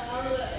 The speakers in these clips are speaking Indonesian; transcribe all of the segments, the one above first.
Kalau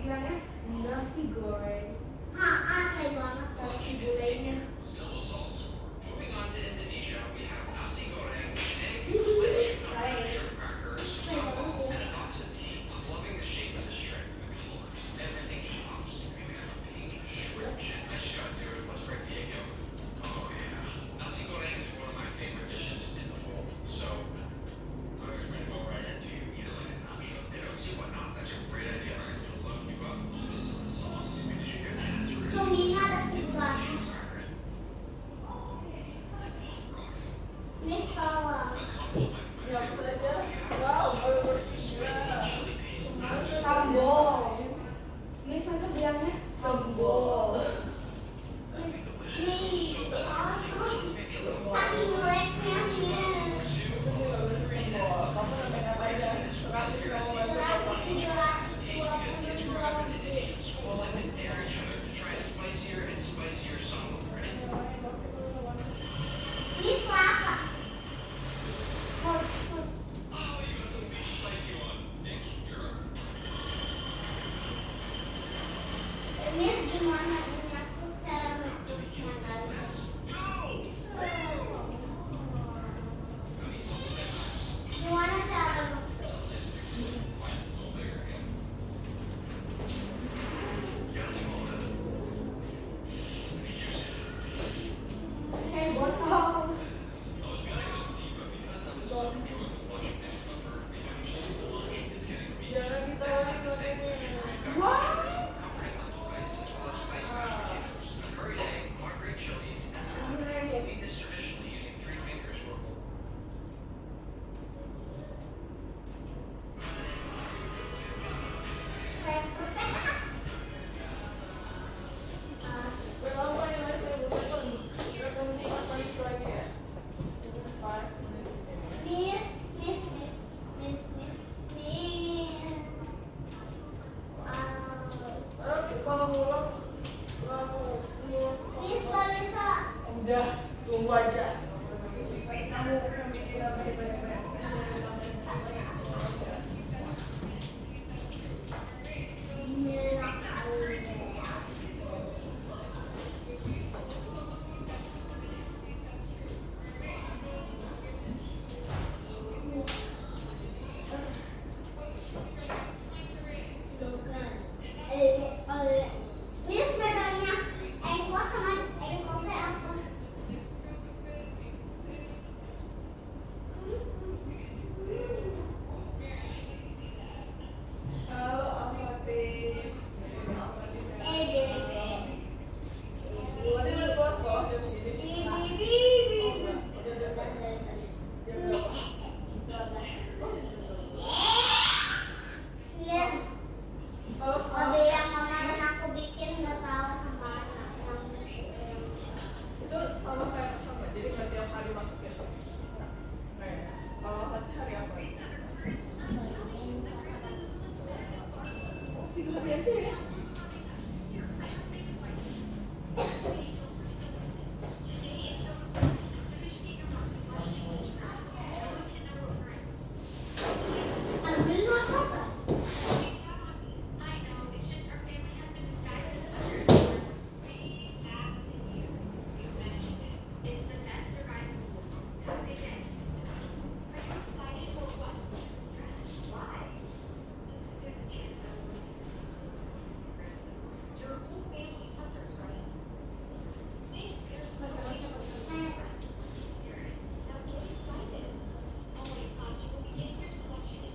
bilangnya nasi goreng. Saya banget Nasi gorengnya. Still a solid score. Moving on to Indonesia, we have nasi goreng, egg, sliced cucumber, shrimp crackers, sambal, and an oxen tea. I'm loving the shape of this shrimp, the colors. Everything just pops. We have a pink shrimp jet. Nice shot, dude. Let's break the egg yolk. Oh yeah. Nasi goreng is one of my favorite dishes in the world. So I'm just gonna go right into eat it like a nacho. They don't see what not. That's a great idea. It'll load you up. This sauce. Did you hear that? That's really Tuminya ada tiga. shrimp crackers. Rocks. Ini salah. That's sambal, my Ya, favorite. belajar. Wow, baru Spicy chili paste. Sambal. Miss masa bilangnya Sambal. That'd be delicious. Nih, So bad. Everything was maybe a little saking meleknya sih. Kamu namanya ngapain ya? Sekarang kita mau belajar apa? Indonesian schools like to dare each other to try a spicier and spicier sambal. Ready? Ini selaka. Oh, you got the least spicy one. Nick, you're up. Miss gimana ini aku cara ngecuknya kali. Let's go! Honey, what was that nice? Gimana cara ngecuk? Let's mix it. Why? A little bigger again. You gotta swallow that. Pretty juicy. botol. I was gonna go see, but because I was so enjoyable watching Nick suffer, maybe just for lunch is getting me. Jangan ditawarin gorengnya. Comforting lentil rice, as well as spiced mashed potatoes, a curried egg, Marguerite chilies, and salmon. Eat this traditionally using 3 fingers or more. Berapa yang lain saya bukan pun. Kita kamu simpan manis lagi ya. 5 minutes. Miss. Terus kalau ngulang, kamu Miss gak bisa. udah tunggu aja. Kamu kan bikin apa banyak-banyak. Miss bedanya engkol sama engkol teh apa? Halo, Almatif. Ada yang buat kok jam segini. Halo, Kode yang kemarin aku bikin gak tahu sama anak. itu sama kayak sama, jadi nggak tiap hari masuk ya. Kalau mati hari apa? 3 hari aja ya. Ambil motor gak?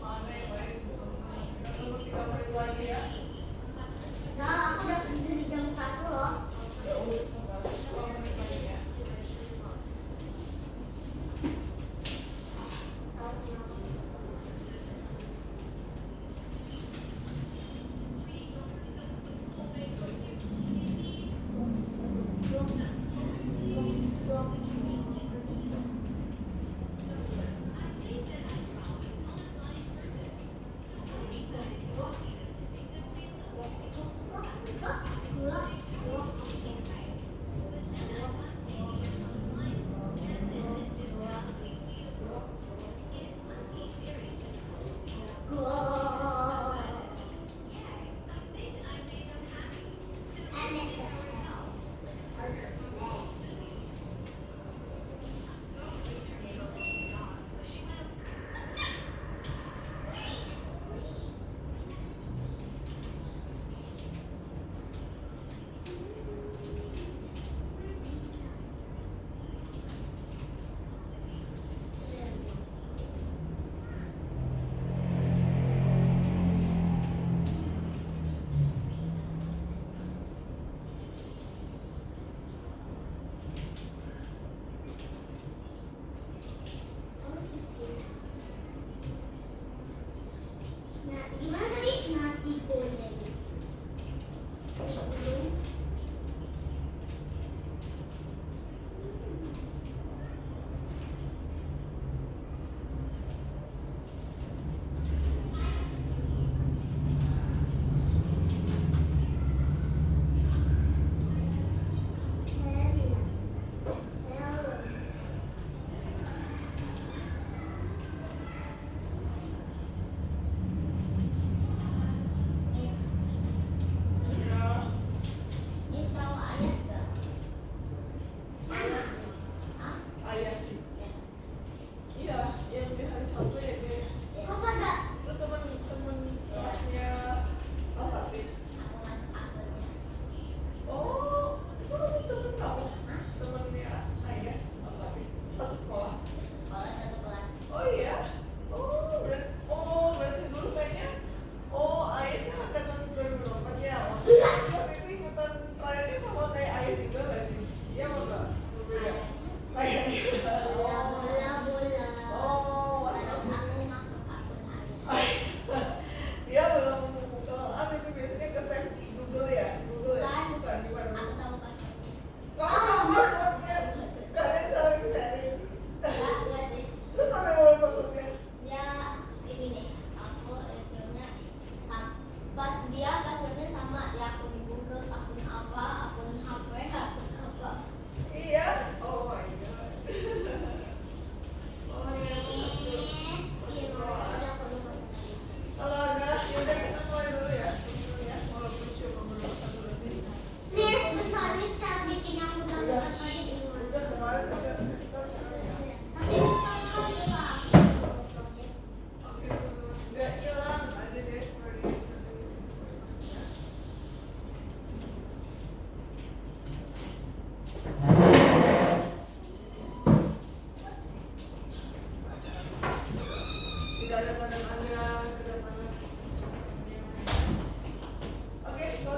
Mana yang lain? Tunggu 3 menit lagi ya. Nah, aku udah tidur di jam 1 loh. Ya udah, 2 menit lagi ya. Tahu kenapa?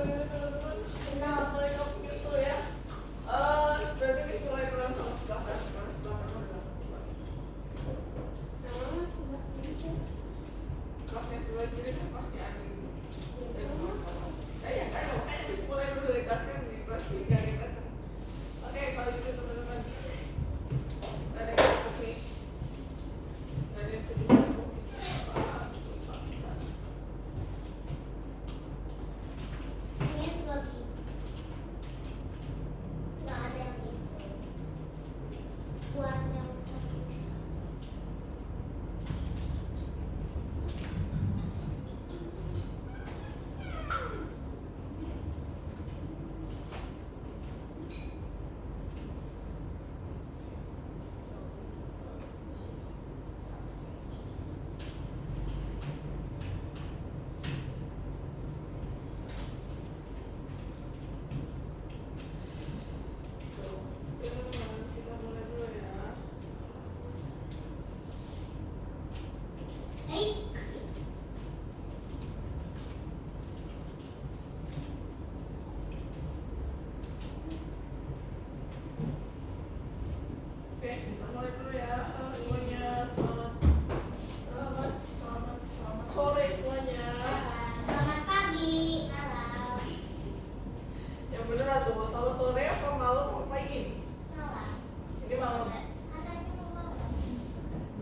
teman-teman. Kita mereka menyusul ya. Berarti Miss mulai dulu sama sebelah kanan. Mana sebelah kanan udah coba. Kelasnya sebelah kiri kan kelasnya Ani. Ya kan, makanya Miss mulai dulu dari kelas kan di kelas 3 ya kan. Oke, kalau gitu teman-teman. Ada yang cukup nih. Ada yang cukup. Ini lagi. Nggak ada yang itu. Buat yang Kita mulai dulu ya. Oke, kita mulai dulu ya. Semuanya selamat sore semuanya. Selamat pagi. Malam. Yang bener tuh, selamat sore apa malam apa pagi? Malam. Ini malam. Katanya mau malam.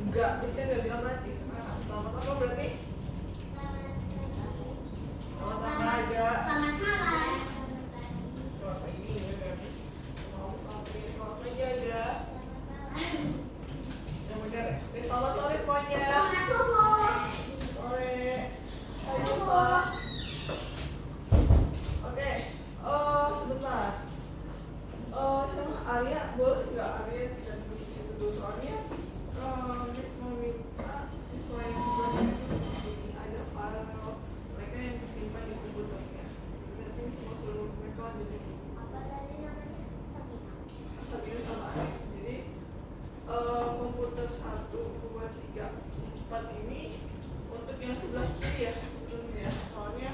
Enggak, Miss kan nggak bilang nanti sekarang. Selamat apa berarti? Selamat olahraga. Selamat malam. Selamat pagi ya guys. Mau selamat pagi aja. Yang bener. Oke, selamat sore semuanya. Selamat subuh. Sore. Hai Subuh. Pak. Oke. Sebentar. Sama Alia boleh nggak Alia tidak duduk di situ dulu soalnya Miss mau minta siswa yang sebelumnya itu di sini ada file mereka yang disimpan di komputernya. Nanti semua seluruh mereka lanjut di Apa tadi namanya? Sabina. Sabina sama Alia. Jadi komputer 1, 2, 3, 4 ini untuk yang sebelah kiri ya, tentunya ya. Soalnya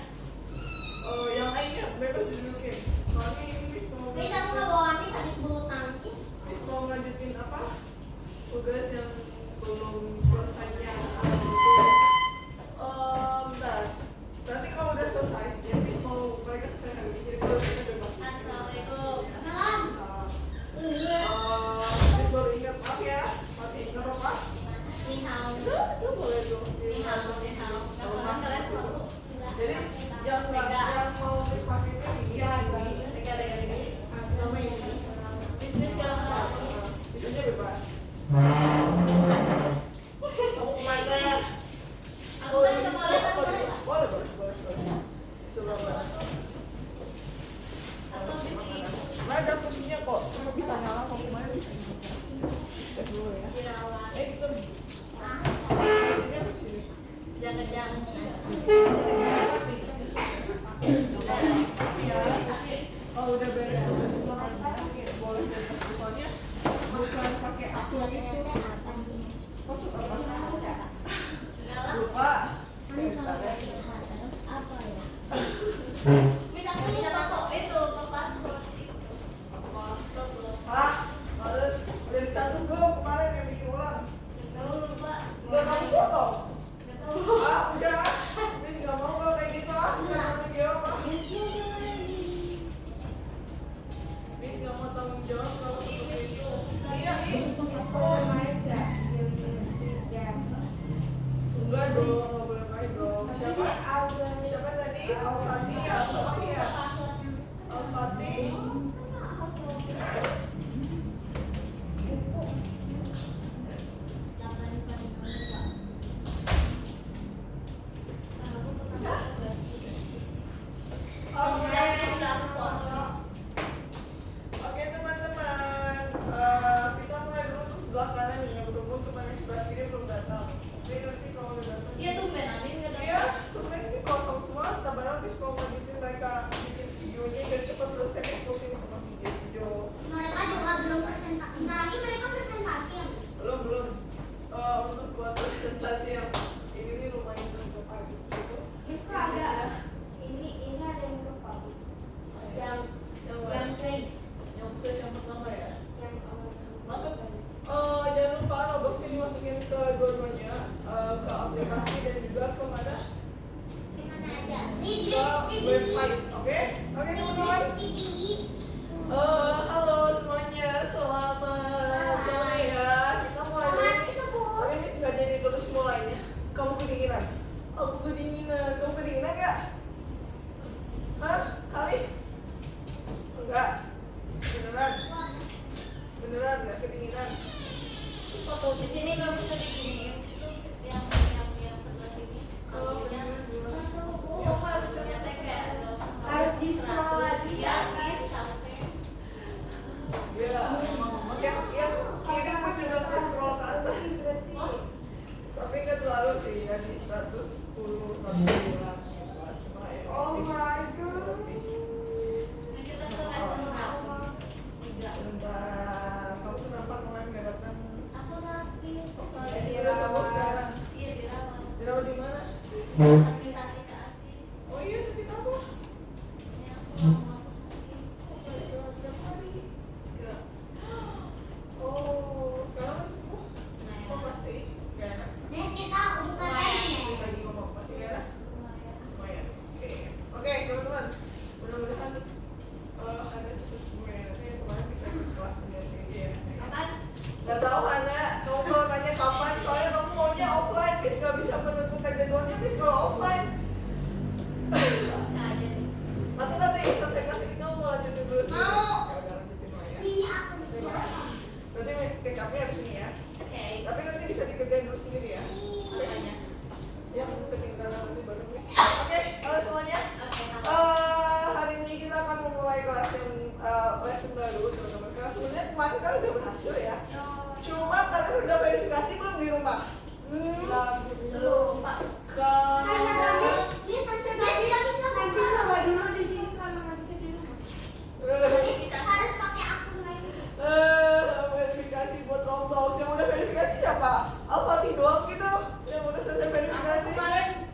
yang lainnya bebas didudukin. Soalnya ini Miss mau Miss, aku nggak bawa Miss habis bulu tangkis. Miss mau lanjutin apa? Tugas yang belum selesainya. Bentar. Nanti kalau udah selesai, ya Miss mau mereka selesai hari ini. Jadi kalau kita bebas. Assalamualaikum. Salam. Miss baru ingat, maaf ya. Mati ingat apa? Ni hao. Itu boleh dong. Ni hao, ni hao. Nggak boleh kalian selalu. Jadi yang mau Miss pakainya ini. Sama ini. Miss kalau Sisanya bebas. Kamu kemana? aku kan sekolah kan Boleh. Sebentar. atau Miss Nah, ada fungsinya kok. Cuma bisa nyala mau kemana bisa. Cek dulu ya. dirawat. Itu fungsinya di sini. Jangan-jangan. Kalau udah beres tugas itu boleh jadi soalnya bukan pakai asuh gitu. Maksud apa? Lupa. Terus apa ya? Miss, aku lupa kok itu password itu. Pak, harus udah dicatat belum kemarin yang bikin ulang? Kamu lupa? Udah kamu foto? Nggak tahu. Udah. Miss nggak mau kalau kayak gitu nggak tanggung jawab Miss, yuk lagi. Miss nggak mau tanggung jawab kalau Miss, seperti itu. yuk. Iya, Kemarin nggak yang enggak dong, nggak boleh main dong. Siapa? Alga. Siapa tadi? Al-Fatih ya? Al-Fatih ya? Passwordnya. Al-Fatih. Buku. 842. Aku pernah tugas. Oke. Saya sudah aku foto, Miss. Oke teman-teman, kita mulai dulu ke sebelah kanan nih, yang betul teman yang sebelah kiri belum datang. Jadi nanti kalau udah datang, Iya tuh benar ini nggak iya, tahu. temen ini kosong semua. Tabaran habis mau lanjutin mereka bikin videonya biar cepat selesai eksposin sama video. Mereka juga belum presentasi. Bentar lagi mereka presentasi ya. Belum. Untuk buat presentasi yang ini nih lumayan agak pagi gitu. Miss, kok ada ini ada yang ke public. website. Oke teman-teman. Halo semuanya, selamat sore ya. Kita mulai nih. Tapi ini nggak jadi terus mulainya. Kamu kedinginan? Kamu kedinginan nggak? Hah? Khalif? Enggak. Beneran nggak kedinginan? Di sini nggak bisa diginiin. Yang sebelah sini. Kalau Punya- kedinginan punya teh kayak nggak usah. Harus di-scroll lagi ya, ya, kan? sampai. ya, yang kiri pun juga ke scroll ke atas. Tapi nggak terlalu sih ya di 110 cuma ya. Oh my god. Nah, kita ke lesson berapa? 3. Sebentar, kamu kenapa kemarin nggak datang? Aku sakit. Oh, sakit. Udah sembuh sekarang. Iya, dirawat. Dirawat di mana? Sakit hati ke ASI. Oh iya, sakit apa? Ya, aku nggak mau sakit. Oh my god, tiap hari. Iya. Oh, sekarang udah sembuh? Nah, ya. Kok masih nggak enak? Lumayan. Terus lagi ngomong masih nggak enak? Lumayan. Lumayan. Oke, teman-teman. Mudah-mudahan Hana cepat sembuh ya. Nanti kemarin bisa ikut kelas pendidikan dia. Apaan? Gak tahu Hana, kamu kalau nanya kapan, soalnya kamu maunya offline, Miss gak bisa menentukan jadwalnya, Miss kalau offline. Bisa aja, Miss. Atau nanti saya kasih kamu mau lanjutin dulu sih. Mau. Ya udah lanjutin lah ya. Berarti kecapnya habis ini ya. Oke. Tapi nanti bisa dikerjain dulu sendiri ya. Apanya? Ya, ketinggalan nanti baru Miss. Oke, halo semuanya. Oke, Hari ini kita akan memulai kelas yang lesson baru teman-teman. Karena sebenarnya kemarin kan udah berhasil ya. Cuma kalian udah verifikasi belum di rumah? Belum, Pak. Kan. Nanti coba dulu di sini kalau nggak bisa di rumah. Verifikasi buat Roblox. Yang udah verifikasi siapa? Al-Fatih doang gitu. Yang udah selesai verifikasi.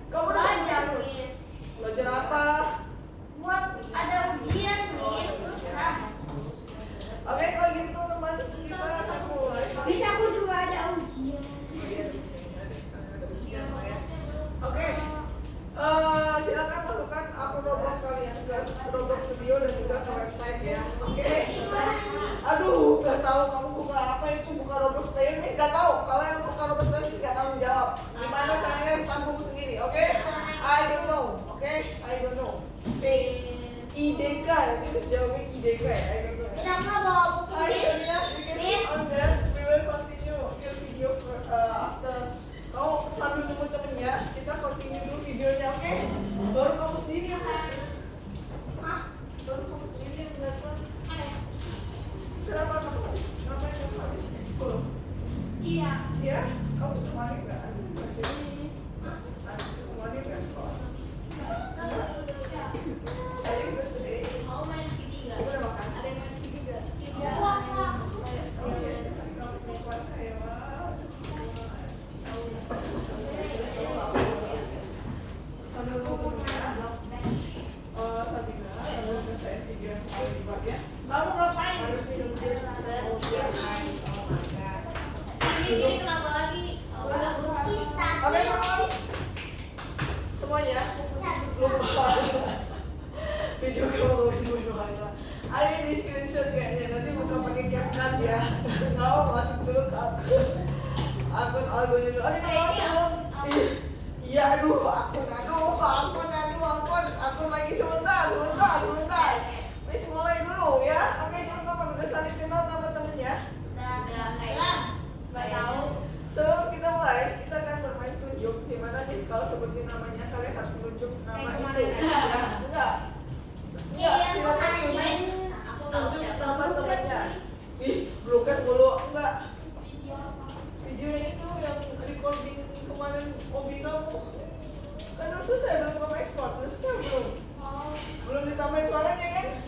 Kamu udah belajar, verifikasi? Miss. Belajar apa? Buat ada ujian, Miss. Susah. Oke, kalau gitu teman-teman kita akan mulai. Bisa aku juga ada ujian. Oke, silakan masukkan akun Roblox kalian ke Roblox Studio dan juga ke website ya. Oke. Aduh, nggak tahu kamu buka apa itu, buka Roblox Player nih nggak tahu. Kalau yang buka Roblox Player ini nggak tanggung jawab. Gimana caranya tanggung sendiri, oke? I don't know, oke? I don't know. IDK, nanti bisa jawabnya IDK ya. I don't know. Hi Sonia, you can sit on there. We will continue your video after. Kamu sambil nunggu temennya, kita continue dulu videonya, oke? Baru kamu sendiri yang melihat. Baru kamu sendiri yang melihat. Kenapa kamu ngapain kamu habis ekskul? Iya. Iya? Kamu kemarin nggak? Kemarin nggak sekolah? Are you good today? Mau main video nggak? Kamu udah makan? Ada yang main video nggak? Iya. Puasa. Oh yes, kamu puasa ya, Mak. Sambil nunggu temennya. Sabina, lalu selesai video yang paling dibuat ya. Kamu ngapain? Harus minum jus. Oh iya. Oh my god. Di sini kenapa lagi? Oke, teman. Semuanya lupa. Video kamu gak bisa berdoa. Ada yang di screenshot kayaknya. Nanti buka pakai CapCut ya. Nggak mau masuk dulu ke akun algonya dulu. Oke, teman. Iya, aduh, akun lagi sebentar. Miss mulai dulu ya. Oke, teman-teman udah saling kenal nama temennya. Udah kayak nggak tahu. Sebelum kita mulai, kita akan bermain tunjuk. Dimana Miss kalau sebutin namanya kalian harus menunjuk nama itu. Ya, enggak. Silakan tunjuk. Aku tahu Tunjuk siapa. nama temannya. Ih, bloket mulu. Enggak. Video apa? Video itu yang recording kemarin hobi kamu. Kan belum selesai, belum kamu ekspor. Belum selesai belum? Oh. Belum ditambahin suaranya kan?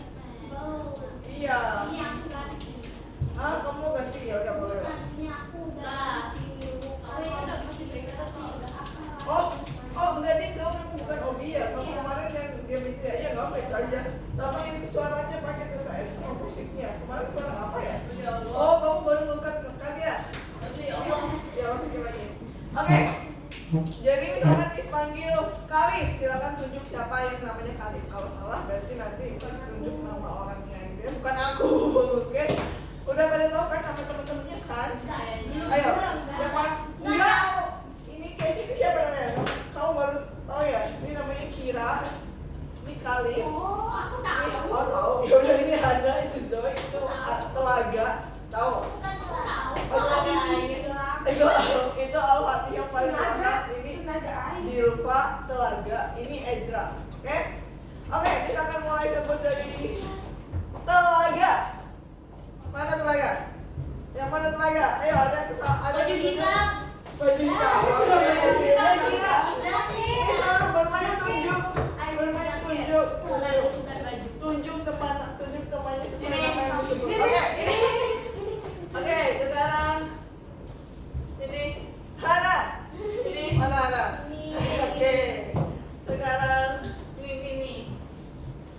Iya. Ini aku ganti. Kamu ganti ya udah boleh. Udah. Kalau ini udah masih berikutnya kalau udah apa? Oh enggak nih, kamu memang bukan hobi ya. Kamu kemarin yang diam itu ya, iya nggak apa itu aja. Tambahin suaranya pakai TTS musiknya. Kemarin suara apa ya? Oh, kamu baru ngekat ya? Ya masukin lagi. Oke. Jadi misalkan Miss panggil Khalif, silakan tunjuk siapa yang namanya Khalif. Kalau salah berarti nanti Miss tunjuk nama orangnya gitu ya, bukan aku. Oke? Udah pada tahu kan nama teman-temannya kan? Ayo, yang mana? Enggak. Ini Casey itu siapa namanya? Kamu baru tahu ya? Ini namanya Kira. Ini Khalif. Oh, aku tahu. Oh tahu. Ya udah ini Hana, itu Zoe, itu Telaga. Tahu? Itu Al-Fatih yang paling banyak. Ini Dilfa, Telaga, ini Ezra. Oke? Oke, kita akan mulai sebut dari Telaga. Mana Telaga? Yang mana Telaga? Ayo, ada kesalahan. Baju hitam. Baju hitam. Oke, Kira. Ini selalu bermain tunjuk. Bermain tunjuk. Tunjuk temannya sesuai nama yang disebut. Oke. Oke, sekarang ini Hana. Ini mana Hana? Oke. Sekarang Mimi.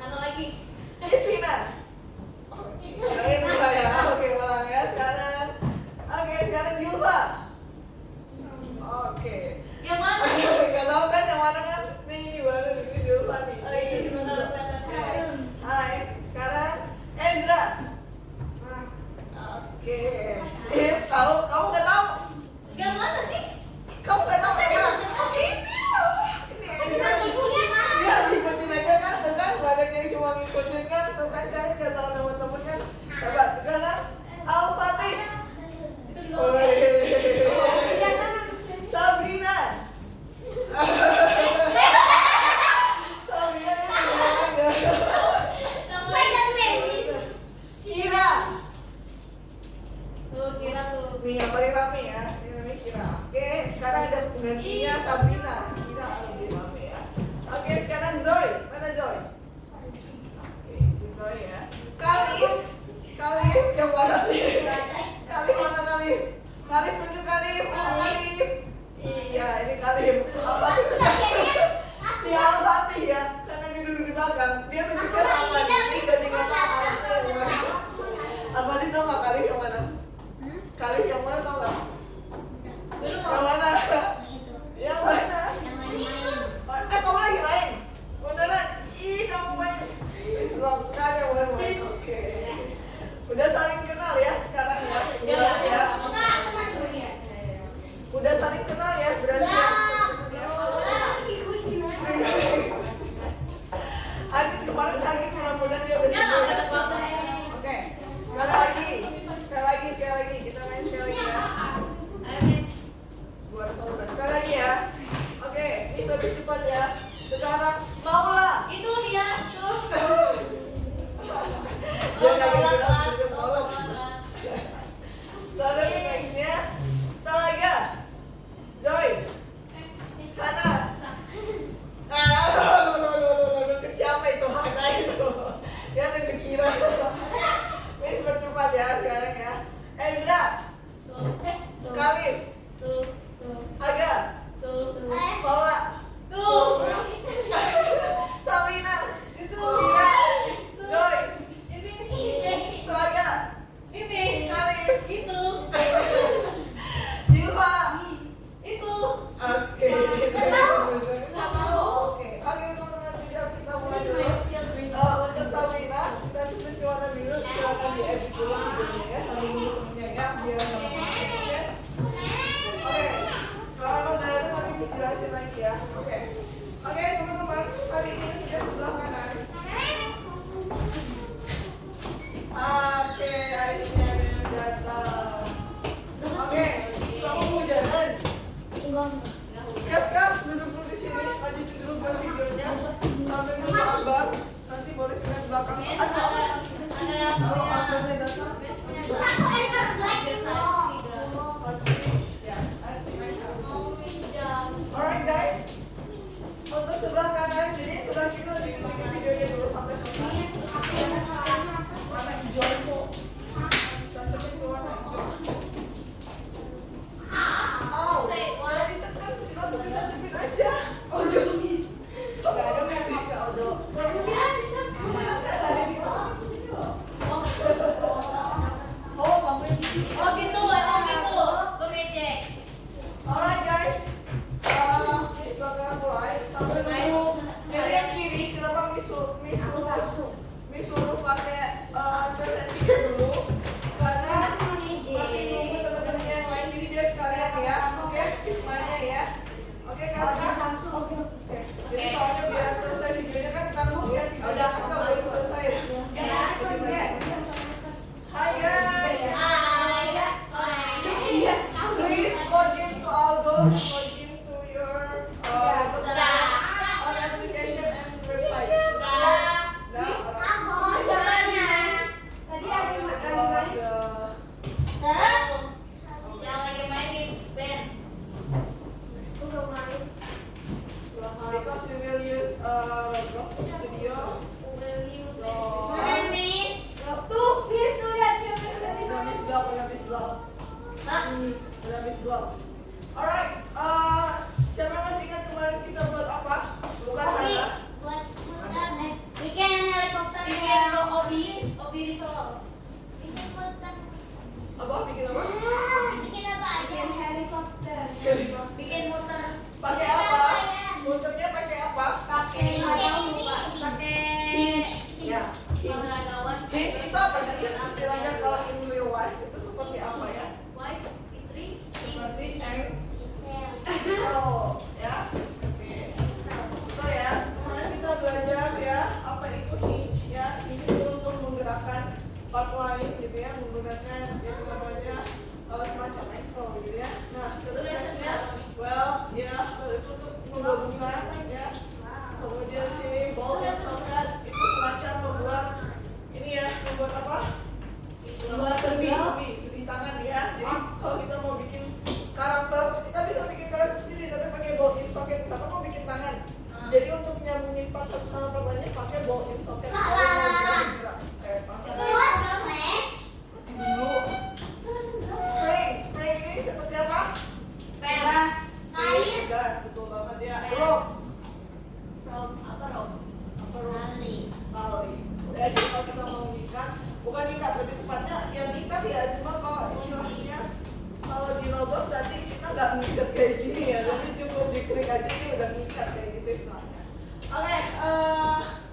Mana lagi? Isvina. Ini saya. Oke, ulang ya sekarang. Oke, sekarang Dilfa. Oke. Yang mana? Gak tahu kan yang mana kan? Nih, baru ini Dilfa nih. Oh iya, di mana Hai, sekarang Ezra. Oke. Sip, tahu? Kamu nggak tahu? Yang mana sih? Kamu nggak tahu yang mana? Ini Ezra. Iya, diikutin aja kan, tuh kan banyak yang cuma ngikutin kan, tuh kan kalian nggak tahu nama temen kan. Coba sekarang Al-Fatih. Itu di Oh, bawah. Sabrina. Sabrina ini sama aja. Kira. Tuh, Kira tuh. Nih yang paling rame ya, ini namanya Kira. Oke, sekarang ada penggantinya Sabrina. Kira lebih rame ya. Oke, sekarang Zoe. Mana Zoe? Oke, itu Zoe ya. Khalif yang mana sih? Khalif mana Khalif? Khalif tunjuk Khalif, mana Khalif? Iya, ini Khalif. Si Al-Fatih ya, karena dia duduk di belakang, dia tunjuknya sama ini jadi nggak tahu yang mana. Al-Fatih tau nggak Khalif yang mana? Khalif yang mana tau nggak? Yang mana? Yang mana? Kamu lagi main? Beneran? Ih, kamu main? Selokan yang main. Oke. Udah saling kenal ya sekarang ya? Udah ya? Udah saling kenal ya berarti ya? Adit kemarin sakit, mudah-mudahan dia udah sembuh ya? Oke. Sekali lagi. Kita main sekali lagi ya. Ayo, Miss. Gua Studio. Mana Miss? Tuh, Miss tuh lihat siapa yang udah Udah habis belum? Udah habis belum? Hah? Udah habis belum? Alright, siapa yang masih ingat kemarin kita buat apa? Bukan Obi, kata. buat muter bikin helikopter Bikin ya. Obi risol. Bikin muter. Apa? Bikin apa? Bikin apa aja? Bikin helikopter. Bikin muter. Pakai apa? Muternya pakai apa? Pakai Ini. pakai Hinge. Ya. Hinge. pengalaman. Hinge itu apa sih? Istilahnya kalau in real life itu seperti apa ya? Wife, istri. Seperti oh, ya. Oke. So ya, kemarin kita belajar ya apa itu hinge ya. Hinge itu untuk menggerakkan part lain gitu ya, menggunakan yang namanya semacam Excel gitu ya. Nah, terusnya well ya itu untuk menggabungkan ya. Kemudian sini ball and socket itu semacam membuat ini ya, membuat apa? Membuat Sebi tangan ya. Jadi kalau kita mau bikin karakter, kita bisa bikin karakter sendiri tapi pakai ball in socket. Kita mau bikin tangan. Jadi untuk nyambungin part satu sama part lainnya pakai ball in socket. Dulu. Spring ini seperti apa? Peras. Gas, betul banget ya. Rope. Apa rob? Apa rope? Tali. Ya, jadi kalau kita mau ngikat, bukan ngikat, lebih tepatnya ya ngikat ya, cuma kalau istilahnya kalau di robot berarti kita nggak ngikat kayak gini ya, tapi cukup diklik aja ini udah ngikat kayak gitu istilahnya. Oke,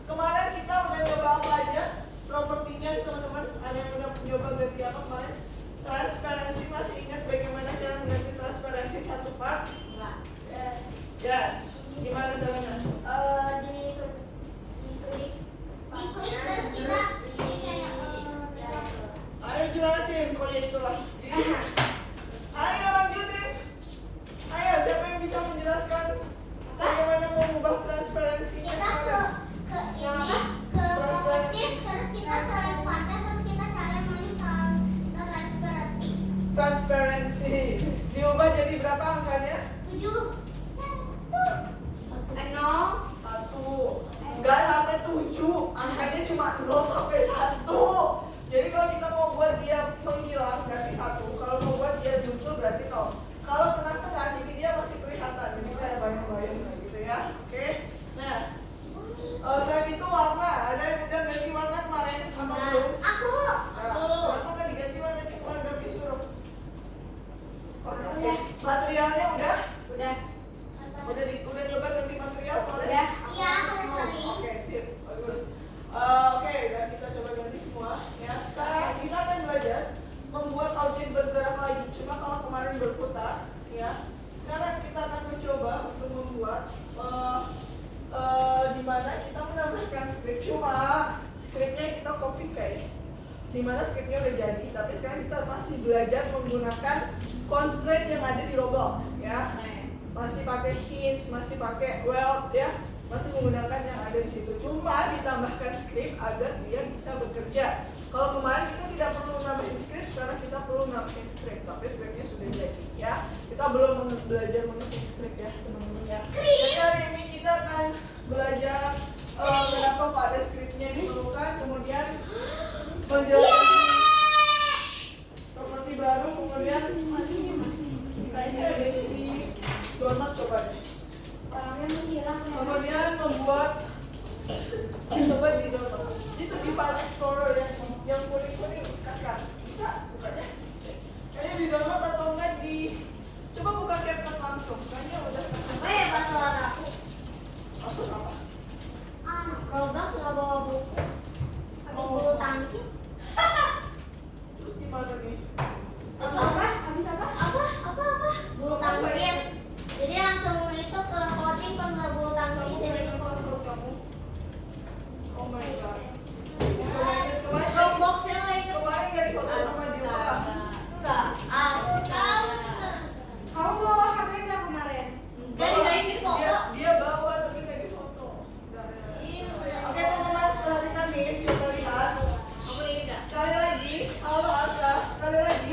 kemarin kita udah nyoba apa aja propertinya teman-teman, ada yang udah nyoba ganti apa kemarin? Transparansi, masih ingat bagaimana cara mengganti transparansi satu part? Yes, gimana caranya? Diklik terus kita ini kayak Ayo jelasin, kalau ya itulah. Ayo lanjutin. Ayo, siapa yang bisa menjelaskan bagaimana mengubah transparansinya? kita ke ini ke properties terus kita select partnya terus kita cari mana transparansi Transparansi diubah jadi berapa angkanya? 7. Satu. Enggak sampai 7. Angkanya cuma 0 sampai 1. Jadi kalau kita mau buat dia menghilang berarti 1. Kalau mau buat dia muncul berarti 0. Kalau tengah-tengah jadi dia masih kelihatan. Jadi kayak bayang-bayang gitu ya. Oke. Nah, selain itu warna. Ada yang udah ganti warna kemarin apa belum? Aku. Nah, kenapa nggak diganti warnanya kemarin udah disuruh? Materialnya udah? Udah nyoba ganti material kemarin? Udah. Iya, aku sering. Oke, sip. Bagus. Oke, udah kita coba ganti semua. Ya, sekarang kita akan belajar membuat objek bergerak lagi. Cuma kalau kemarin berputar, ya. Sekarang kita akan mencoba untuk membuat di mana kita menambahkan script. Cuma scriptnya kita copy paste. Di mana scriptnya udah jadi, tapi sekarang kita masih belajar menggunakan constraint yang ada di Roblox, ya. Masih pakai hinge, masih pakai weld ya, masih menggunakan yang ada di situ. Cuma ditambahkan script agar dia bisa bekerja. Kalau kemarin kita tidak perlu nambahin script, sekarang kita perlu nambahin script. Tapi scriptnya sudah jadi ya. Kita belum belajar mengetik script ya teman-teman ya. Jadi hari ini kita akan belajar kenapa pada scriptnya diperlukan, kemudian menjelaskan properti baru, kemudian kayaknya ada di donat coba deh. Orangnya menghilang. Kemudian membuat coba di donat. Itu di file explorer yang kuning-kuning kakak. Bisa buka deh. Kayaknya di download atau enggak di coba buka CapCut langsung. Kayaknya udah. Password aku. Password apa? Roblox nggak bawa buku. Pakai bulu tangkis. Terus di mana nih? Apa? Habis apa? Bulu tangkis. Jadi langsung itu ke coding pas nggak bulu tangkis Kamu ya. main password kamu? Oh my god. Kemarin Dropbox yang lain. kemarin gak difoto sama Dila. Enggak. Kamu bawa HP nggak kemarin? Dia bawa tapi gak difoto. Oke teman-teman, perhatikan nih, coba lihat. Sekali lagi, halo Arka, sekali lagi.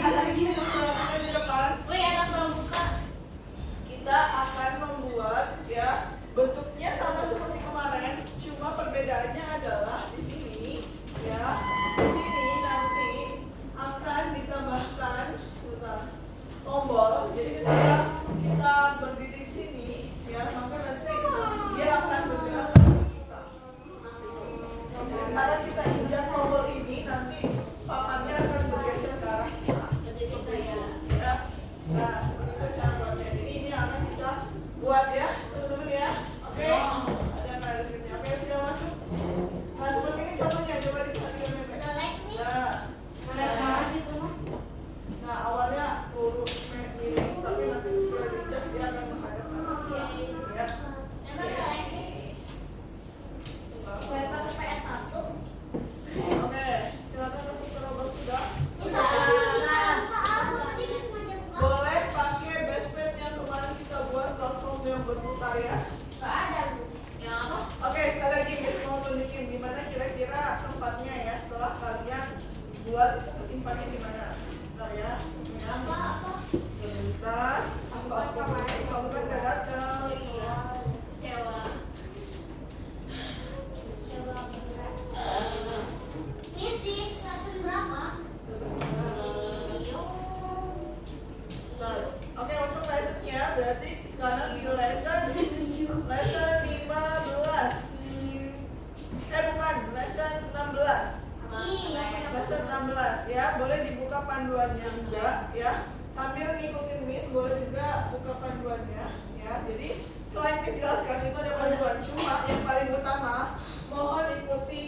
panduannya enggak ya. Sambil ngikutin Miss boleh juga buka panduannya ya. Jadi selain Miss jelaskan itu ada panduan, cuma yang paling utama mohon ikuti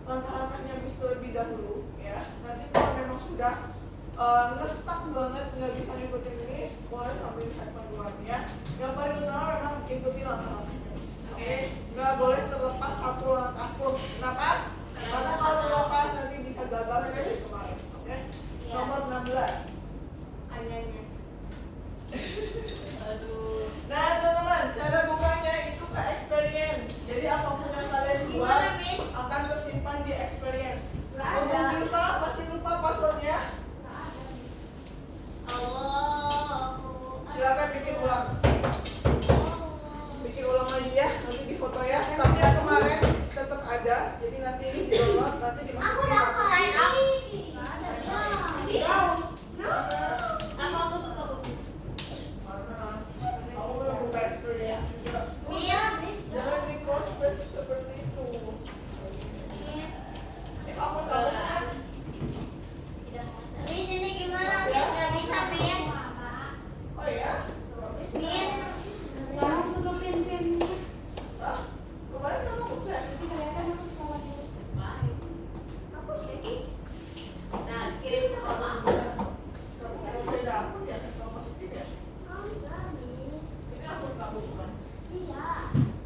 langkah-langkahnya Miss terlebih dahulu ya. Nanti kalau memang sudah ngestak banget nggak bisa ngikutin Miss, boleh sambil lihat panduan ya. Yang paling utama memang ikuti langkah-langkahnya. Oke, nggak boleh terlepas satu langkah pun. Kenapa? Karena kalau terlepas nanti bisa gagal seperti kemarin. Oke, nomor 16 Anyanya. Aduh. Nah teman-teman, cara bukanya itu ke experience. Jadi apapun yang kalian buat akan tersimpan di experience. Google masih lupa passwordnya? Silakan bikin ulang. Bikin ulang lagi ya, nanti di foto ya. Tapi yang kemarin tetap ada, jadi nanti ini di download, nanti dimasukin. Aku dapat. Apa aku tuh kamu? Kamu belum buka experience juga. Jangan di cross paste seperti itu. Ini kamu tahu kan? Miss, ini gimana? Miss, nggak bisa, Miss. Oh ya? Miss, Kamu tutup pin-pinnya. Hah? Kemarin kan kamu set. Kelihatan aku sekolah dulu. Aku sih. Nah, kirim ke mama. Kamu kan beda akun ya? Kamu masukin ya? enggak, Miss. Ini akun kamu bukan? Iya.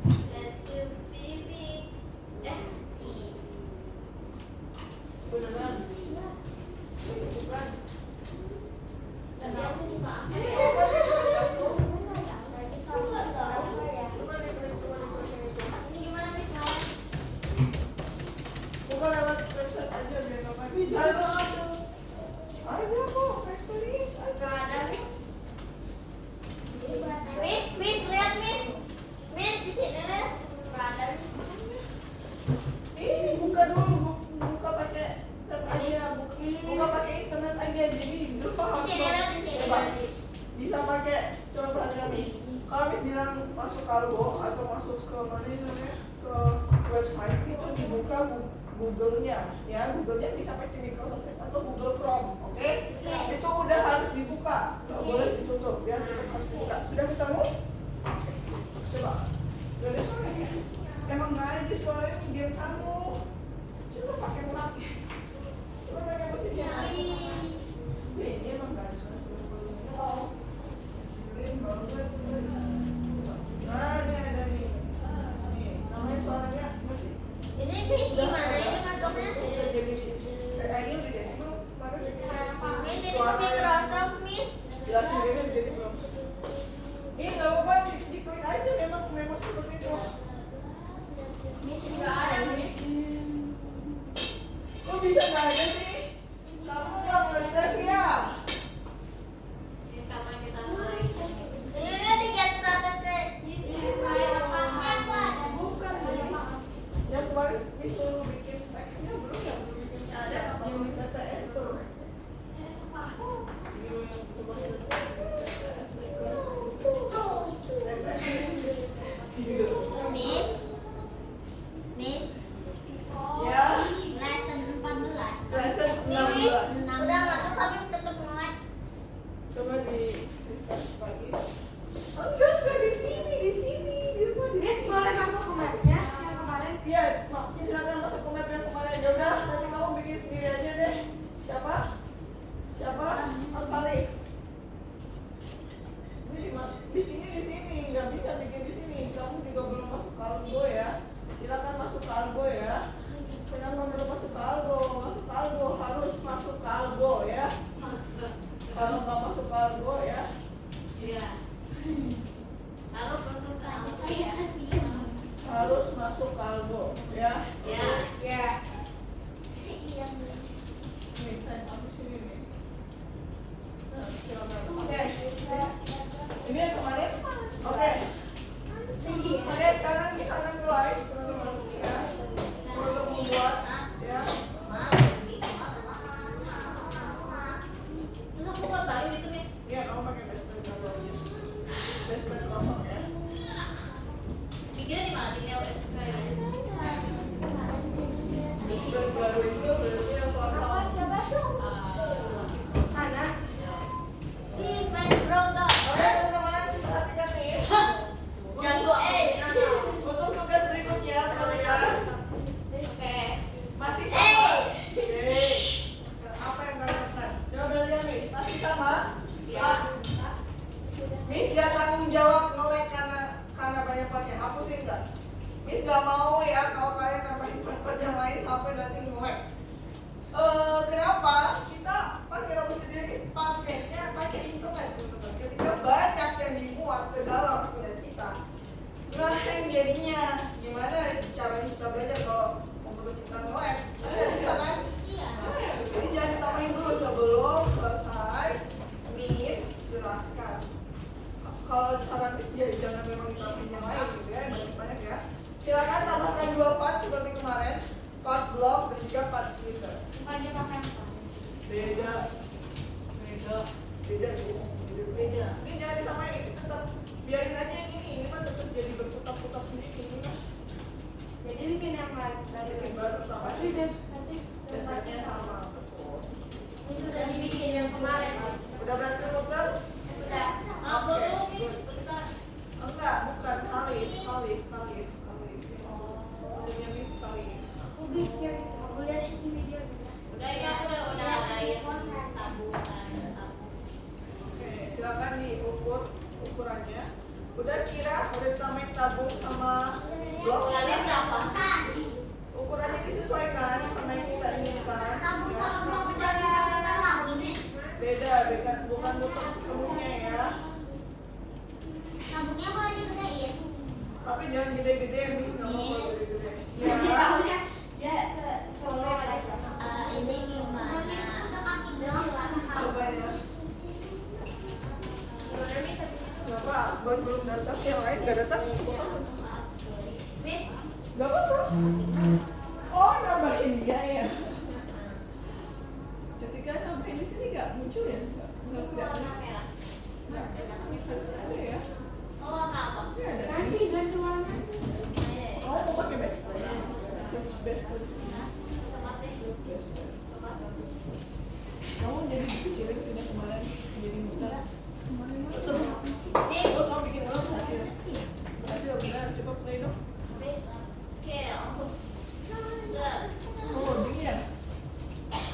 Let's baby. Beneran? Iya. Ini bukan. Tapi aku juga Ini bukan aku. Bener ya? Berarti kamu nggak tahu ya? Coba di-print ini tuh. Ini gimana, Miss? Bukan lewat website aja biar nggak bisa. Ada kok, experience ada. Ada, Miss. Miss, lihat, Miss. Miss, di sini, Miss. Nggak ada, Miss. Ini buka dulu, buka pakai tab aja, buka pakai internet aja. Jadi Dulfa harus Di sini, lihat, di sini. coba. Bisa pakai, coba perhatikan Miss. Kalau Miss bilang masuk kargo atau masuk ke mana ini namanya, ke website itu dibuka Google-nya, ya Google-nya bisa pakai Microsoft Edge atau Google Chrome, oke? Itu udah harus dibuka, nggak boleh ditutup, ya tetap harus dibuka. Sudah ketemu? Coba, udah ada suaranya. Emang nggak ada suaranya di game kamu. Coba pakai mic. Coba pakai musiknya. Ini emang nggak ada suara. Kecilin banget. Nah, ini ada nih. Nih, namanya suaranya ngerti? Ini, Miss, gimana? Ini masuknya? Udah jadi, ini udah jadi belum? Kemarin udah jadi. Miss, ini Microsoft, Miss. Jelasin ini udah jadi belum? Ini nggak apa-apa, diklik aja memang seperti itu. Miss, nggak ada, Miss. Kok bisa nggak ada sih? Kamu nggak nge-save ya? Kapan kita mulai? Ini tiga starter pack. Yang kemarin disuruh bikin teksnya belum ya? Belum bikin ada yang minta TS itu. Miss, Miss, Ya, lesson 14. lesson Miss, 16. udah masuk tapi tetap nge-lag. Coba di refresh lagi. Oh, enggak di sini, di sini. Di rumah di Miss sini. boleh masuk ke mapnya yang kemarin? Iya, silakan masuk ke map yang kemarin. Ya udah, nanti kamu bikin sendiri aja deh. Siapa? Siapa? Al-Khalif. Ini bikinnya di sini, nggak bisa bikin di sini. Kamu juga belum masuk ke Algo ya. Silakan masuk ke Algo ya. Kenapa belum masuk ke Algo? Masuk ke Algo, harus masuk ke Algo ya. Kalau nggak masuk ke Algo ya. Iya. Harus masuk ke apa ya? Harus masuk ke Algo ya. Ya. Ya. Nih, saya hapus ini nih. Nah, silakan. Oke. Ini yang kemarin? Oke. Oke, sekarang kita akan mulai, teman-teman. Ya. Untuk membuat, ya. Terus aku buat baru itu, Miss. Ya, kamu pakai basement baru aja. Basement kosong ya. Bikinnya di mana? Di Neo Experience. Basement baru itu berarti yang kosong. Siapa? nggak mau ya kalau kalian nambahin part yang lain sampai nanti nge-lag. Kenapa? Kita pakai Robot Studio ini pakainya pakai internet teman-teman. Ketika banyak yang dimuat ke dalam internet kita, ngehang jadinya. Gimana caranya kita belajar kalau komputer kita nge-lag? Nggak bisa kan? Iya. Jadi jangan ditambahin dulu sebelum selesai Miss jelaskan. Kalau saran Miss jadi jangan memang ditambahin yang lain gitu ya, banyak ya. Silakan tambahkan 2 part seperti kemarin, part block dan juga part splitter. Bukannya makan apa? Beda Beda. Ini jangan disamain, tetap biarin aja yang ini mah tetap jadi berputar-putar sendiri ini mah. Jadi bikin yang lain. Bikin baru tambah. Tapi nanti Dasarnya sama, betul. ini sudah dibikin yang kemarin. Udah berhasil muter? Udah. Belum, Miss. Bentar. Enggak, bukan Khalif. Maksudnya Miss Khalif. Aku bikin. Aku lihat isi video. Udah ini aku udah ngadain tabungan aku. Oke, silakan diukur ukurannya. Udah kira, udah ditambahin tabung sama blok. Ukurannya berapa? Ukurannya disesuaikan sama yang kita inginkan. Kamu Ya. sama blok jadi kita lagi nih. Beda, bukan muter sepenuhnya ya. Tabungnya boleh digedein. Tapi jangan gede-gede, Miss nggak mau kalau Miss. gede-gede. Nanti Ya. tahunya ya solo aja. Ini gimana? Kita kasih blok sama kamu. Coba ya. Udah Miss satunya. Kenapa? Belum datang yang lain nggak datang? Miss. Gak apa-apa. Oh, nambahin dia ya. Ketika nambahin di sini nggak muncul ya? Nggak kelihatan. Warna merah. Ada ya? Oh, warna apa? Ini ada. Nanti ganti warna. Oh, mau pakai best friend. Best friend. Tempat deh. Best friend. Tempat bagus. Kamu jadi dikecilin pindah kemarin jadi muter. Miss. Oh, kamu bikin ulang hasil. Berhasil benar. Coba play dong. Miss. Scale. Set. Oh, dia.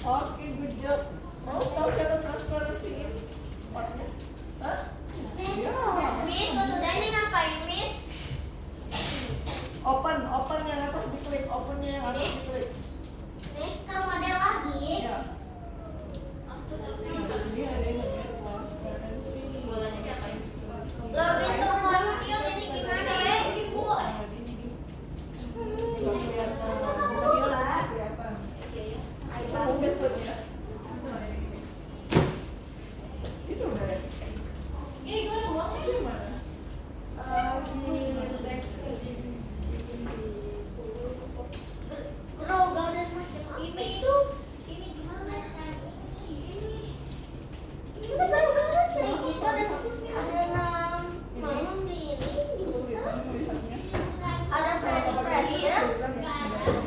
Oke, good job. Kamu tahu cara transparansi ini? Partnya? Hah? Ya. Miss, udah ini ngapain, Miss? Open yang atas diklik, opennya yang atas diklik. Nih, ke model lagi. Ya. Aku Di sini ada yang namanya transparansi. bolanya diapain? Login to Montiel ini gimana ya? Ini boleh. Nggak kelihatan. Bukan hilang, nggak kelihatan. Iya ya. Oh, betul ya. Itu udah ya. Ini gue ada uangnya. Itu mana? Grow garden macam apa Ini itu? ini gimana? Ini. Itu grow garden kayak gitu ada nanam di ini di Kesulitan melihatnya. ada Freddy Freddy ya. Enggak ada.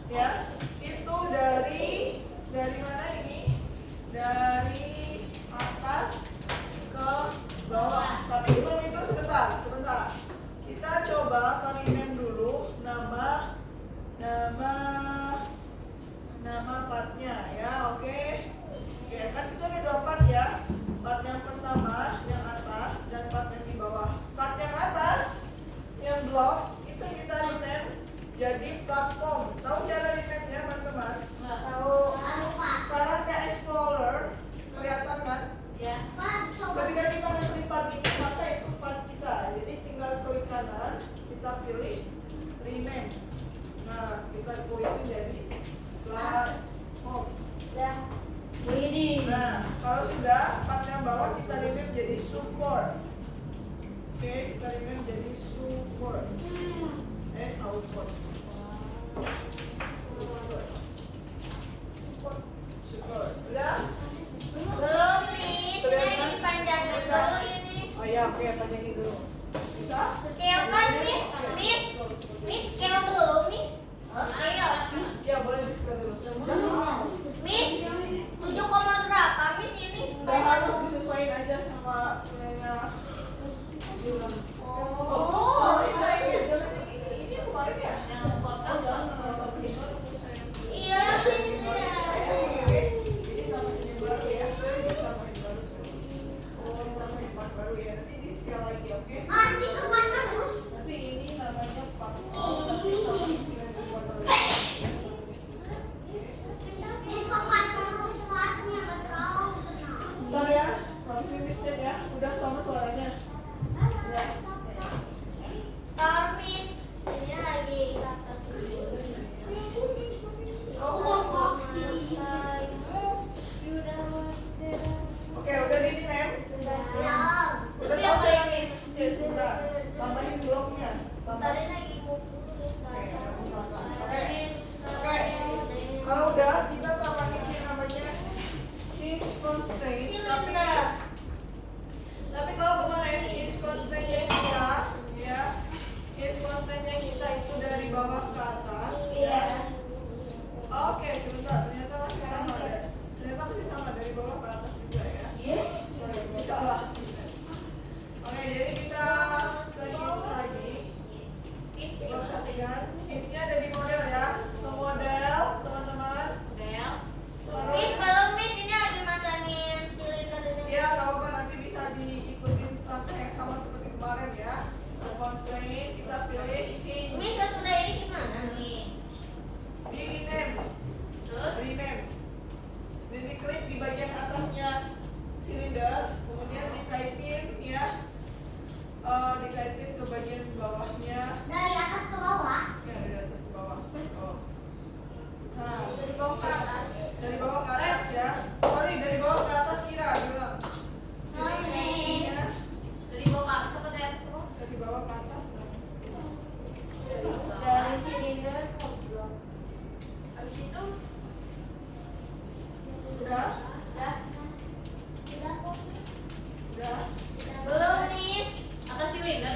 ya itu dari mana ini? Dari atas ke bawah. Tapi sebelum itu sebentar. Kita coba rename dulu nama partnya ya, oke. Oke, kan situ ada 2 part ya. Part yang pertama yang atas dan part yang di bawah. Part yang atas yang blok itu kita rename jadi platform. Tahu cara rename-nya teman-teman? Tahu. Sekarang kayak Explorer kelihatan kan? Ya. Ketika kita mengklik part ini maka itu part kita. Jadi tinggal klik kanan, kita pilih rename. Nah, kita tulisin jadi platform. Dah. Ini. Nah, kalau sudah part yang bawah kita rename jadi support. Oke, kita rename jadi support. Support. Support. Udah? Belum nih, sudah dipanjangin dulu ini. Oh ya, oke, panjangin dulu. Bisa? Scale kan, Miss? Miss, scale dulu, Miss. Hah? Ayo. Ya, boleh di-scan dulu. Miss, 7, berapa, Miss ini? Nggak harus disesuaikan aja sama nilainya. Oh, Ini kemarin ya? Yang kotak. iya, Oke, ini namanya baru ya. Ini tambahin baru. Oh, tambahin part baru ya. Nanti di scale lagi, oke? Masih ke mana terus? Nanti ini namanya part. Nanti tambahin sini part baru. Miss, kok terus warnanya nggak tahu. Bentar ya, habis ini cek ya. Udah sama suaranya. Ya. Miss, ini lagi Oke, udah di rename. belum. Udah tahu cara nih? Ya, sebentar. Tambahin bloknya. Tadi Tambahin. lagi move dulu. Oke. Kalau udah, kita tambahin yang namanya hinge constraint. Silinder. Tapi kalau kemarin hinge constraint-nya kita, ya, hinge constraint-nya kita itu dari bawah ke atas. Ya. Oke, sebentar. Ternyata masih sama ya. Ternyata masih sama dari bawah ke atas juga ya. Sorry, salah. Oke, jadi kita ke hinge lagi. Coba perhatikan, hinge-nya ada di model ya. Ke model, teman-teman. Miss, belum, Miss, ini lagi masangin silinder ini. Ya, nggak apa-apa, nanti bisa diikutin contoh yang sama seperti kemarin ya. Constraint, kita pilih hinge. Miss, sudah ini gimana nih? Di rename. Terus? Rename. Dan diklik di bagian atasnya silinder, kemudian dikaitin ya. Dikaitin ke bagian bawahnya. Dari atas ke bawah. Ya, dari atas ke bawah. Oh. Nah, Dari bawah ke atas. dari bawah ke atas ya. Sorry, dari bawah ke atas kira bilang. Oke. Ya, Dari bawah ke atas apa dari atas ke bawah? dari bawah ke atas. Dari silinder ke blok. Habis itu Udah? udah. Udah. Belum, Miss. Atas silinder.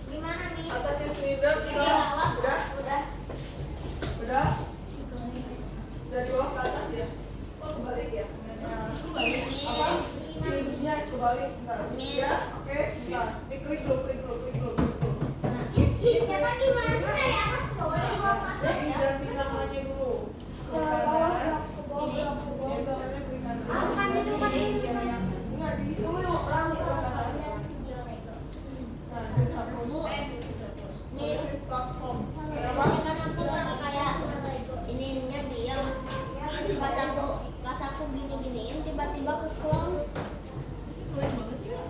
Gimana, Miss? Atasnya silinder Ini kita awas. udah. Udah. Udah. Dari bawah ke atas ya. Oh, kebalik ya. Apa? Hinge-nya kebalik. Bentar. Ya, oke, sebentar. Ini klik dulu. Miss, siapa gimana sih dari atas tuh? Dari bawah ke atas Jadi ya? ganti namanya dulu. Klik kanan. Ya, tulisannya klik kanan. Bukan itu kan ini. Enggak, di sini orang klik kanan. Nah, jadi hapus. Tulisin platform. Kenapa? Kan aku lagi kayak ininya diam. Pas aku gini-giniin tiba-tiba ke close. Keren banget ya.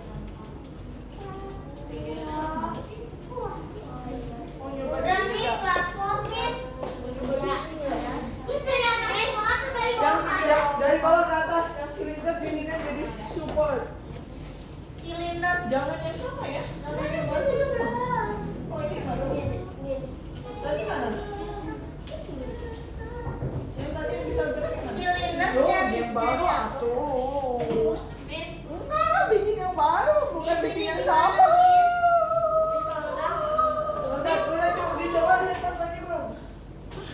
Oh, nyoba di Udah, sini Miss, ya? platform, Miss. Nyoba di sini ya? Miss, dari atas ke bawah atau dari bawah ke atas? Dari bawah ke atas, yang silinder pinginnya jadi support. Silinder. Jangan yang sama ya. Jangan yang baru. Oh, ini yang baru. Tadi mana? Yang tadi yang bisa gerak yang mana? Silinder Loh, jadi yang baru jadi- atuh. Miss. Enggak, bikin yang baru, bukan Miss, bikin ini yang gimana, sama. Miss, kalau udah. Bentar, udah dicoba lihat contohnya belum?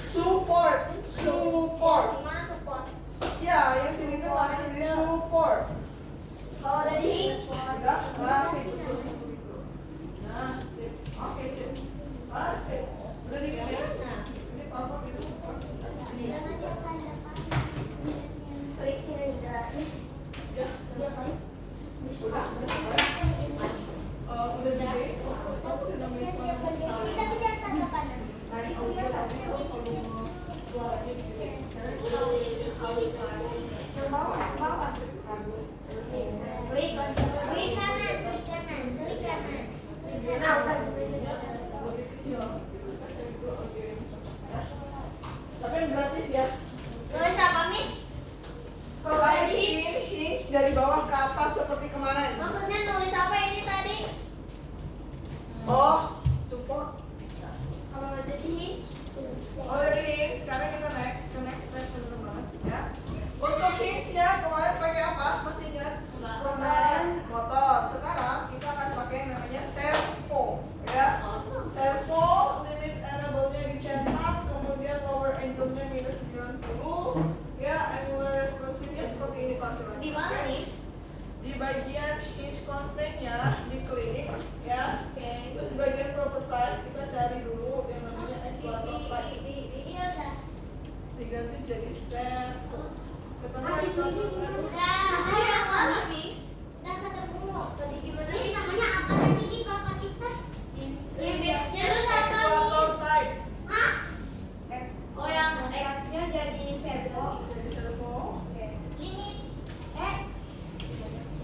Support. dari bawah ke atas seperti kemarin. Maksudnya nulis apa ini tadi? Oh, support. Kalau ada di Oh, dari hints. Sekarang kita next step teman-teman. Ya. Untuk hints-nya kemarin pakai apa? Masih ingat? Motor. Sekarang kita akan pakai yang namanya servo. Ya. Servo limits enable-nya dicetak, kemudian lower angle-nya minus 90. Ya, angular responsive-nya seperti ini tampilannya. Di mana, Oke? Miss? Di bagian hinge constraint-nya diklik ya. Oke. Terus di bagian properties kita cari dulu yang namanya actuator type. Ini udah. Diganti jadi servo. Ketemu Ah, itu, actuator itu, type. namanya apa? Miss? Udah ketemu. Tadi gimana? Ini namanya apa tadi di properties teh? Limitsnya lu apa, Actuator Miss? type. Hah? Oh, yang F-nya jadi servo. Jadi servo. Limits.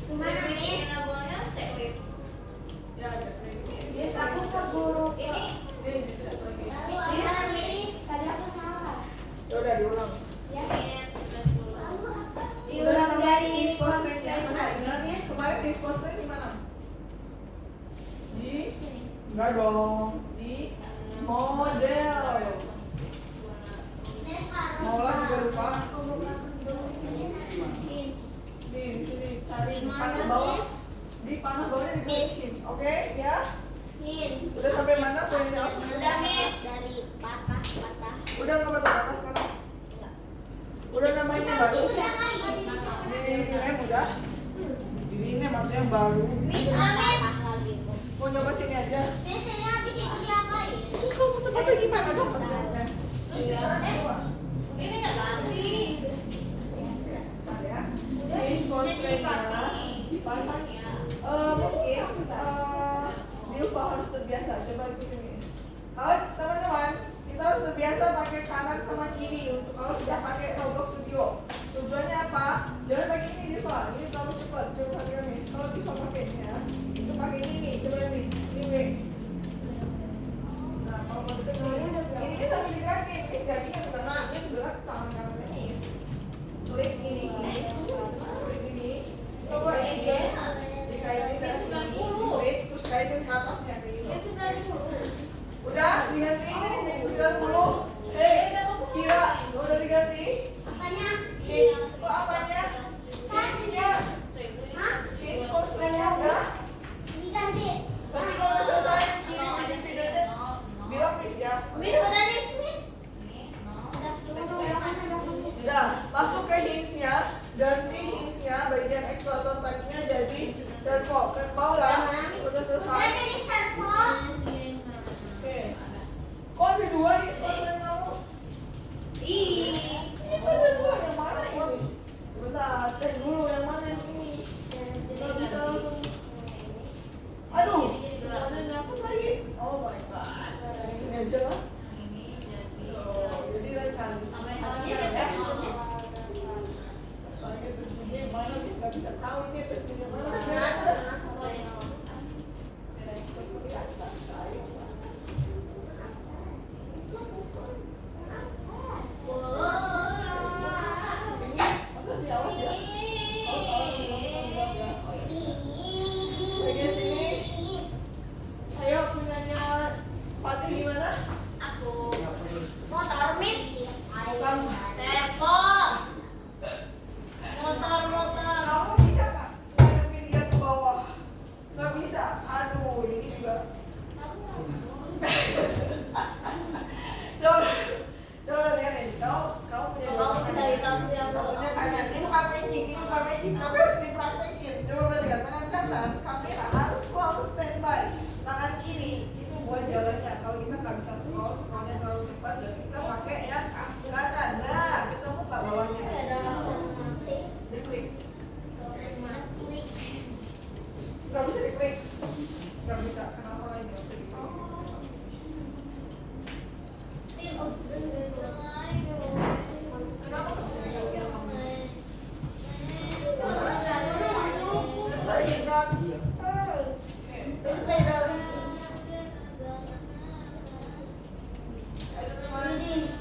Gimana, Gimana Miss? nih? Enable-nya checklist. Ya, jadi ini. Yes, aku ke guru. Ini Ini jadi satu lagi. Lalu apa limits? Tadi aku salah. Ya udah diulang. Ya. Lalu apa? diulang dari Hinge constraint-nya. constraint Mana ingat? ini. Kemarin hinge constraint di mana? Di enggak dong. Di model. Ini sekarang. Mau ulang juga lupa. Aku buka dulu. Di sini cari Di mana, panah bawah. Miss? Di panah bawahnya ditulis Miss. hinge. Oke, ya. Hint. Udah sampai mana poinnya? Udah, Miss. Dari patah-patah. Udah nggak patah-patah sekarang? Udah namanya Bisa baru? udah kali. Di rename udah? Di rename atau yang baru? Miss, patah lagi. Mau nyoba sini aja? Biasanya habis itu diapain? Terus kalau patah-patah gimana dong? Ini nggak ganti. Bentar ya. Hinge constraint-nya dipasang. Ya. Mungkin Dilva harus terbiasa. Coba ikutin ini. Kalau teman-teman, kita harus terbiasa pakai kanan sama kiri untuk kalau sudah pakai Roblox Studio. Tujuannya apa? Jangan pakai ini Dilva. Ini terlalu cepat. Coba pakai Miss. Kalau Dilva pakainya, itu pakai ini. Coba Miss. Ini W. Nah, kalau mau deket ini sambil digerakin. Miss gantinya bukan ini gerak tangan kanan Miss. Klik ini. Klik ini. Coba ini. Dikaitin dari sini. Klik terus kaitin ke atasnya kayak gitu. Ini 90. Udah diganti ini 90. Kira udah diganti. Apanya? Kok apanya? Hinge-nya. Hinge constraint-nya udah. Diganti. Nanti kalau udah selesai kirim bikin videonya. Bilang Miss ya. Miss, udah nih, Miss. Ini, Udah, udah kan, udah kan. Udah masuk ke hinge-nya. Ganti hinge-nya bagian actuator type-nya jadi servo. Kan mau lah. Udah selesai. Udah jadi servo. Oke. Kok ada dua hinge constraint kamu? Ih. Ini kan ada dua, yang mana ini? Sebentar, cek dulu yang mana yang ini. Nggak bisa langsung. Aduh, mana nyangkut lagi? Oh my god. Ini aja lah. Ini jadi Oh, jadi lain kali. sampai halnya beda. Pakai tujuannya yang mana sih? Nggak bisa tahu ini tujuannya mana. Seperti asal saya. Makasih, awas ya. Bagian sini. Ayo punyanya Fatih gimana? Motor, Miss. Bukan. Motor. Kamu bisa nggak ngadepin dia ke bawah? Nggak bisa. Aduh, ini juga. Coba, coba lihat nih. Kamu punya dua Kamu tangan. cari tahu siapa. Satunya kanan. Ini bukan magic, tapi harus dipraktekin. Coba perhatikan tangan kanan. Kamera harus selalu standby. Tangan kiri itu buat jalannya. Kalau kita nggak bisa scrollnya terlalu cepat, dan kita pakai yang kanan. Nah, ketemu nggak bawahnya? Diklik. Nggak bisa diklik. Nggak bisa. Kenapa lagi nggak bisa diklik? Kenapa nggak bisa diklik? Tadi kan. Ayo teman.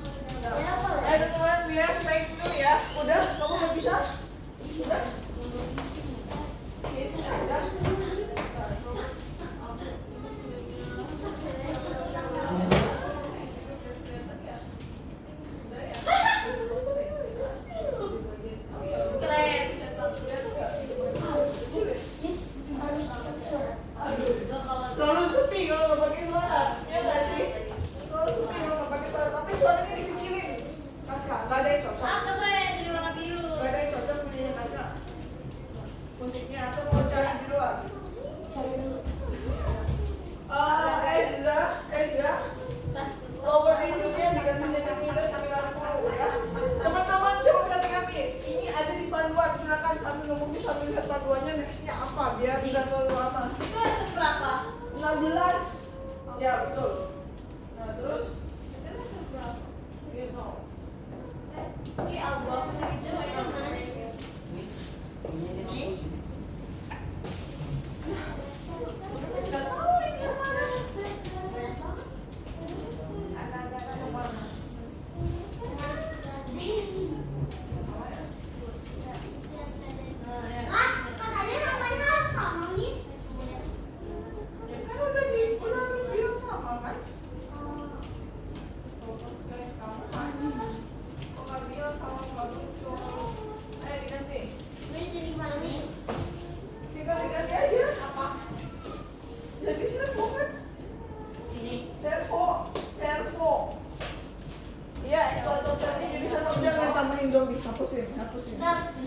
Indomie, hapusin.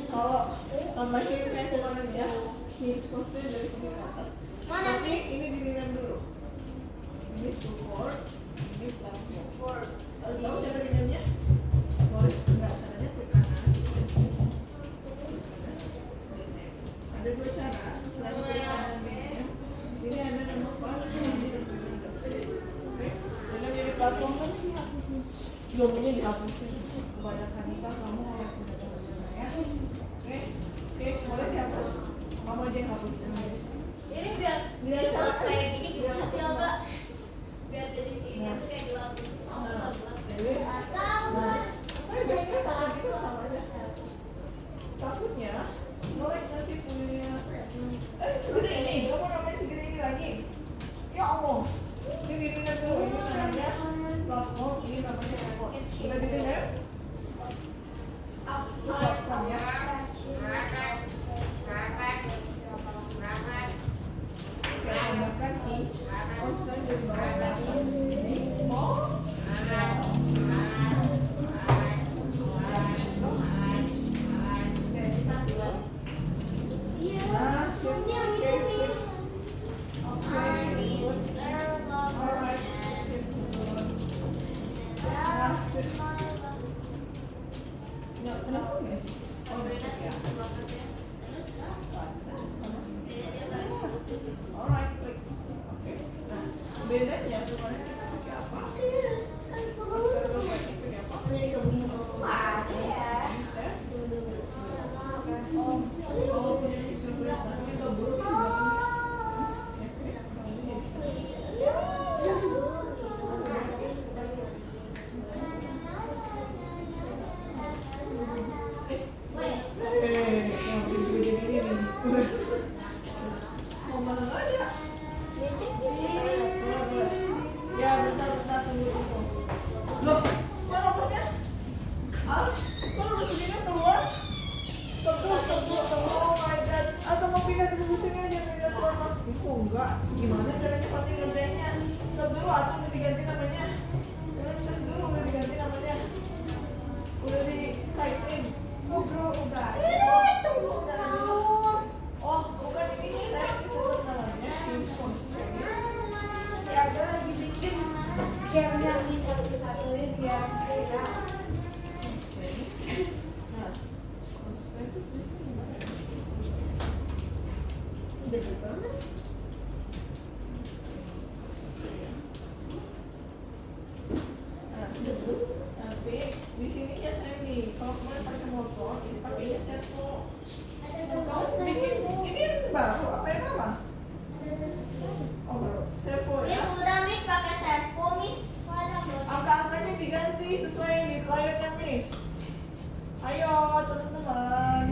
Kalau tambahin kayak kemarin ya, hinge constant dari sini ke atas. Mana, Tapi Miss? ini dirikan dulu. Ini support, ini platform. Tahu cara minumnya? Boleh enggak, caranya ke kanan. Ada dua cara. Selain ke kanan minum, di sini ada nama apa? Oke. Dan jadi platform kan ini hapusin. Dominya dihapusin. Kebanyakan nikah kamu oleh penjaga ya. Oke, boleh dihapus. Mama aja yang hapusin. Ini biar bisa kayak gini gimana sih Mbak? Biar dari sini tuh kayak gelap. Oh, gelap. Jadi, nah, biasanya sama gitu sama aja. Takutnya, mulai nanti punya segede ini, kamu namanya segede ini lagi. Ya Allah, ini didengar dulu, ini namanya platform, ini namanya support. Sudah didengar? Platform ya. Oke, tambahkan hinge, constant dari bawah ke atas. Ini, oh, nah, sip, oke, sip. Alright, sip. Nah, sip. Nggak, kenapa nggak sih? Oh, betul ya. Alright, klik. Oke. Nah, bedanya kemarin kita pakai apa? Kalau pakai apa? Bisa. Oh, punya isu berat. Kita buruk di mau mana aja? Ya, bentar, tunggu. Loh, mana robotnya? Kok robotnya keluar? Tunggu. Oh my god. Atau mau pindah dulu sini aja, pindah keluar mas. Oh enggak, gimana caranya pakai ngerjainnya? Stop dulu, atau udah diganti namanya? Jangan tes dulu, udah diganti namanya. Udah dikaitin. Oh, bukan ini, saya tetap namanya hinge constant. Nah, constant itu di sini gimana? Nanti di sini ya nih, kalau kemarin pakai motor, ini pakainya servo. Ini baru apa yang lama? Oh baru, servo ya. Angka-angkanya diganti sesuai di layarnya Miss. Ayo teman-teman.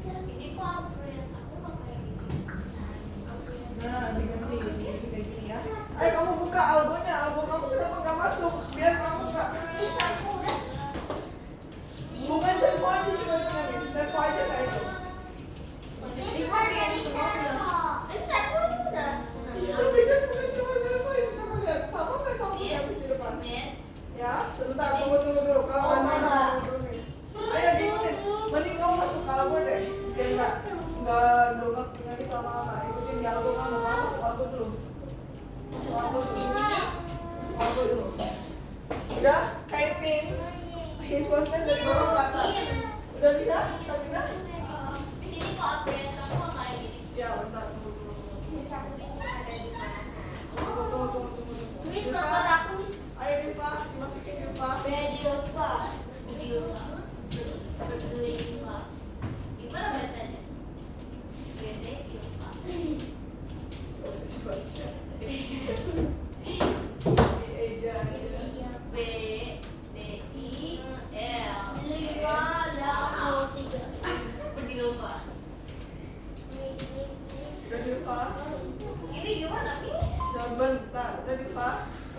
Ini kok aku kayak gini. Nah diganti ini kayak gini ya. Ayo kamu buka algonya, algo kamu kenapa nggak masuk? Biar kamu nggak. Bukan servo aja cuma dengan ini, servo aja nggak itu. Iya, tapi kan bukan cuma servo ini kamu lihat sama nggak sama yang di depan? Ya, sebentar tunggu dulu. Kalau ada tunggu Miss. Ayo gini, mending kamu masuk ke algo deh, biar nggak dongak lagi sama ikutin di algo kamu. Masuk algo dulu. Algo dulu. Udah kaitin hinge constant dari bawah ke atas. Udah bisa, Sabrina? Di sini kok upgrade kamu kayak gini. Ya, bentar. Tunggu. Miss, bapak aku Ayo Diva, dimasukin Diva. Bedilva. Gimana bacanya? Bedilva. Gak usah dibaca. Eja aja. B D I L. Bedilva. Udah Diva. Ini gimana nih? Sebentar, udah Diva.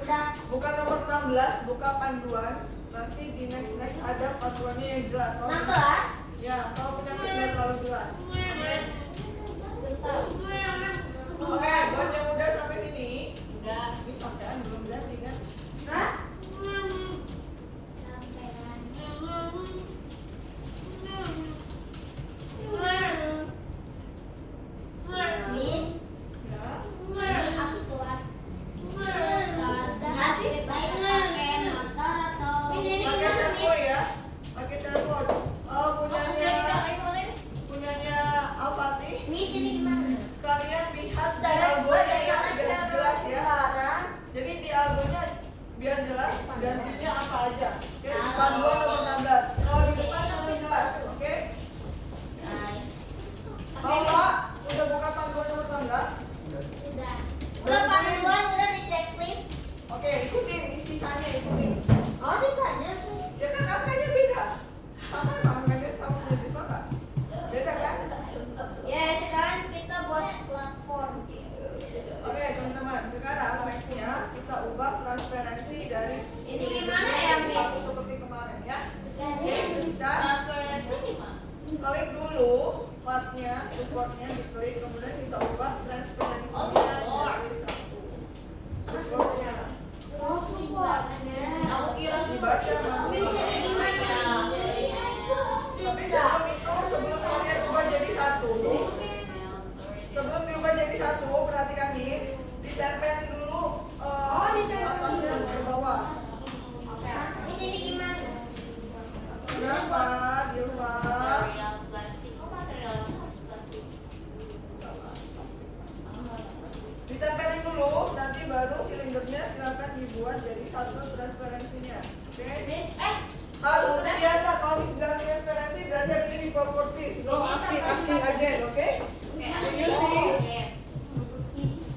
udah Buka nomor 16, buka panduan. Nanti di next ada panduannya yang jelas. 16. Ya, kalau punya nggak terlalu jelas. Oke. Oke, buat yang udah sampai sini. Udah. Ini pakaian belum jadi kan? Hah? Kenapa? Dilma? Material plastik. Oh, materialnya harus plastik. Ditempelin dulu, nanti baru silindernya silakan dibuat jadi satu transparansinya. Oke? Miss, Harus terbiasa kalau bilang transparansi berarti ini di properties. No asking again, oke? Oke, Can you see? Oke.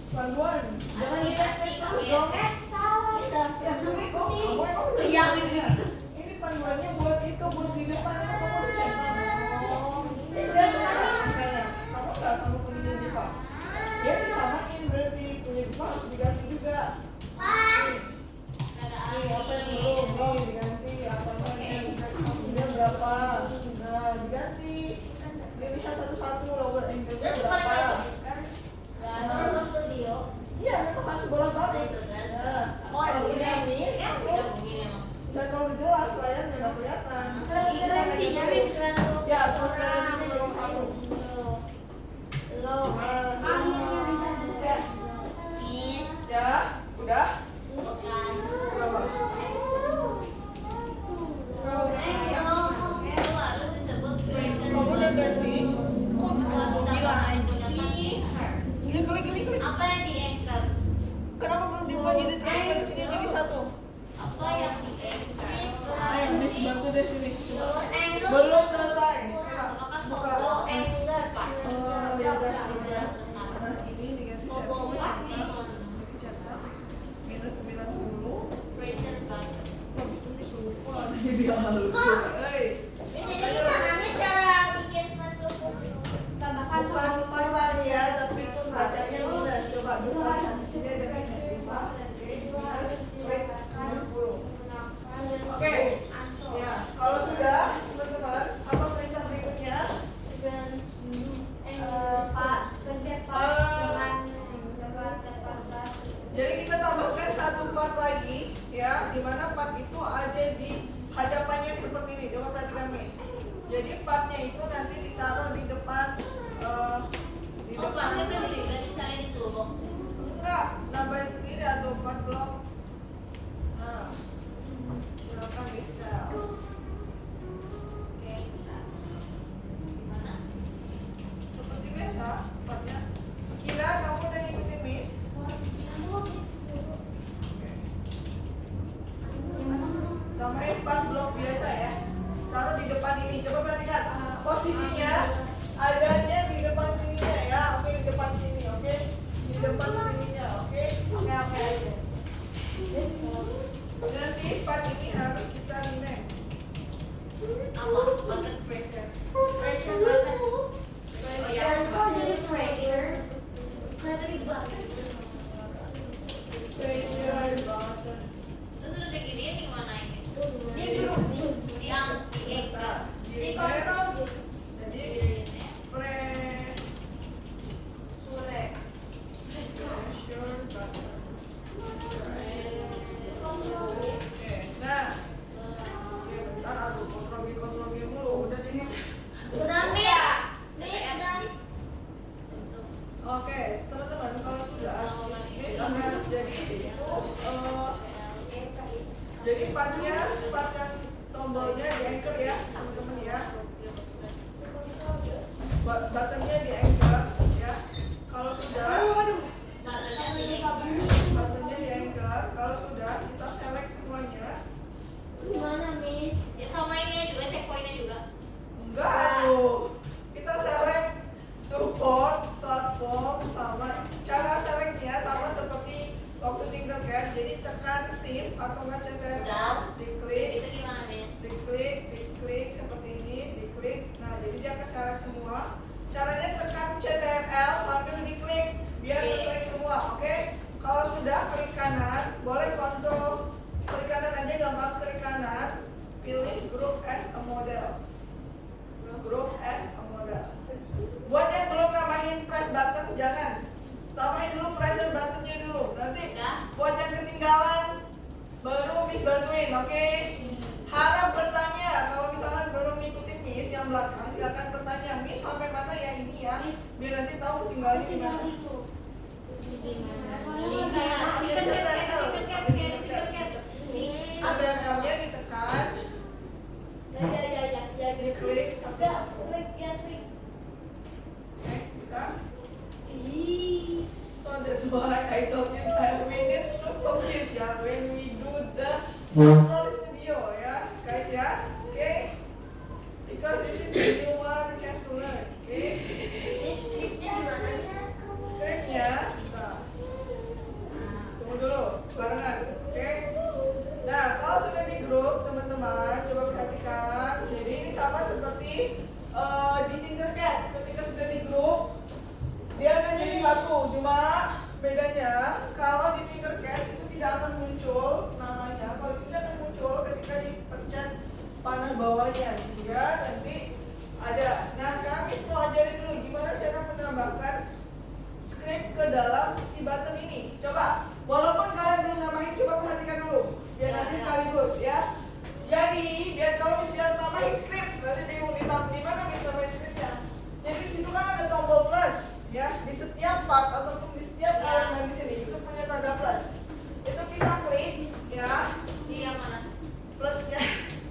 Panduan. Jangan Asli, dites asli, terus oke. dong. Salah. Ya, ini kok kamu emang udah Iya, siapnya. Ini panduannya buat itu, buat di depan itu kamu udah cek. Lihat sekarang makanya. Kamu nggak sama punya Diva. Dia disamain berarti punya Diva harus diganti juga. Pak. Ada Nih, apa yang asli. belum? Belum diganti. Apanya dia berapa? Nah, diganti. Dilihat satu-satu lower angle-nya berapa. Iya, memang harus bolak-balik. Nah, kalau punya Miss, Ya, itu digabungin emang. nggak terlalu jelas layarnya nggak kelihatan. Transparansinya bisa tuh. Ya, transparansinya nomor satu. Anginnya bisa juga. Miss, Ya, udah. bukan. Berapa? Itu harus disebut pressure Kamu udah button. ganti? Kok langsung bilang aja sih? Ini klik. Apa yang di anchor? Kenapa belum dibuat jadi transparansinya jadi satu? Apa yang di anchor? Ayo, Miss bantu deh sini. Coba. Angle. Belum selesai. Apakah Buka. foto Anger. Oh, ya udah. Nah, ini diganti Foto servis. Catat. Minus 90. pressure button? Habis itu Miss lupa. Jadi halus. Hei. Jadi tangannya cara bikin bentuk tambahkan Bukan kurang ya, tapi itu bacanya minus. Coba bukan di sini ada minus 5. Oke, minus klik 90. Oke. Ya, kalau sudah, teman-teman, apa perintah berikutnya? Pak, pencet Pak dengan cepat. Jadi kita tambahkan satu part lagi, ya, di mana part itu ada di hadapannya seperti ini. Coba perhatikan, Miss. Jadi partnya itu nanti ditaruh di depan, di Oh, depan partnya kan sini. juga dicari di toolbox. Enggak, nambahin sendiri atau part blok. Nah, gunakan di scale. Oke, bisa. Gimana? Seperti biasa, partnya. Kira kamu udah ngikutin Miss? Samain part blok biasa ya. Taruh di depan ini. Coba perhatikan posisinya adanya di depan sininya ya. Oke, di depan sini, oke. Di depan sininya, oke. Oke. Nanti part ini harus kita rename. Apa? Button pressure. Pressure button. Oh ya. Kok jadi pressure? Tadi button. Pressure button. Terus udah diginiin di mana ini? Di grup Miss. Di anchor. Di kontrol Miss. Jadi Diginiin ya. pressure button. Oke, nah. Oke, bentar aku kontrol dulu. Udah jadi. Udah Miss. Miss udah. Oke, teman-teman kalau sudah, ini akan jadi itu jadi partnya, part yang tombolnya di anchor ya, teman-teman ya. Buttonnya di anchor ya. Kalau sudah, buttonnya di anchor. Kalau sudah, kita select semuanya. Gimana Miss? Ya sama ini juga, checkpointnya juga. Enggak, aduh. Kita select support, platform, sama cara selectnya sama seperti waktu Tinkercad. Jadi tekan shift atau nggak CTRL, Udah. diklik, Itu gimana, Miss? diklik seperti ini, diklik. Nah, jadi dia ke select semua. Caranya tekan CTRL sambil diklik biar Oke. klik semua, oke? Kalau sudah klik kanan, boleh kontrol klik kanan aja gampang, klik kanan, pilih group as a model. Group as a model. Buat yang belum namain press button jangan. Tamain dulu pressure buttonnya dulu. Nanti Udah. buat yang ketinggalan baru Miss bantuin, oke? Harap bertanya kalau misalkan belum ngikutin Miss yang belakang, silakan bertanya Miss sampai mana ya ini ya, biar nanti tahu ketinggalannya di mana. Ini kayak Tinkercad. CTRL-nya ditekan. Enggak, trik ya trik. Oke, kita. So that's why I told you that we need to focus ya when we do the total studio ya, guys ya. Okay? Because this is the new one we have to learn. Okay? Ini skripnya gimana? Scriptnya sebentar. Tunggu dulu, barengan. Oke? Nah, kalau sudah di grup teman-teman, coba perhatikan. Jadi ini sama seperti di Tinkercad. Ketika sudah di grup, dia akan jadi satu. Cuma bedanya kalau di Tinkercad itu tidak akan muncul namanya. Kalau di sini akan muncul ketika dipencet panah bawahnya, sehingga nanti ada. Nah, sekarang Miss mau ajarin dulu gimana cara menambahkan script ke dalam si button ini. Coba, walaupun kalian belum namain, coba perhatikan dulu biar nanti sekaligus ya. Jadi biar kalau misalnya namain script, berarti bingung di mana Miss namain scriptnya. Jadi di situ kan ada tombol plus ya, di setiap part ataupun di setiap elemen di sini itu punya tanda plus. Itu kita klik ya, Di yang mana? plusnya.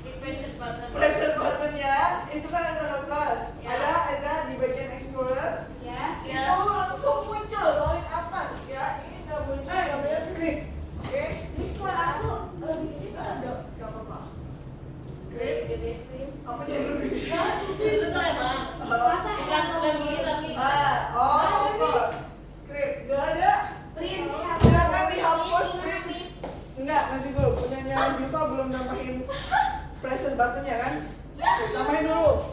Di present button. Pressure buttonnya itu kan ada tanda plus. Ya. Ada di bagian explorer. Ya. Itu langsung muncul paling atas ya. Ini udah muncul namanya script. Oke? Miss kok aku lebih gede Kita ada gak apa-apa. Script gede. Apa dia lebih? Itu tuh emang. Masa bukan gini tapi. Of course. Script gak ada. Print. Silakan dihapus script. Enggak, nanti dulu. Punyanya Diva belum nambahin pressure buttonnya kan? Tambahin dulu.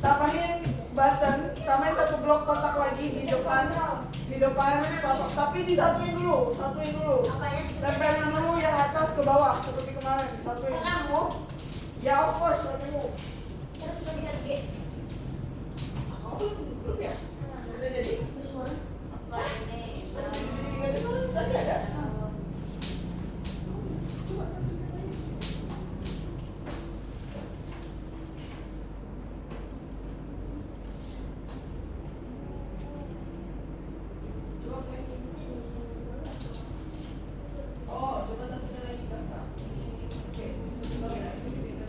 Tambahin button, tambahin satu blok kotak lagi di depan tapi disatuin dulu, Apanya? tempelin dulu yang atas ke bawah seperti kemarin, disatuin. Kamu Ya of course, remove. terus tulisan G. Grup ya? Udah jadi? Apa ini? Jadi nggak ada suara, tadi ada. Oh, coba tentunya lagi pas Kak. Oke, sebentar ya. Ini di sini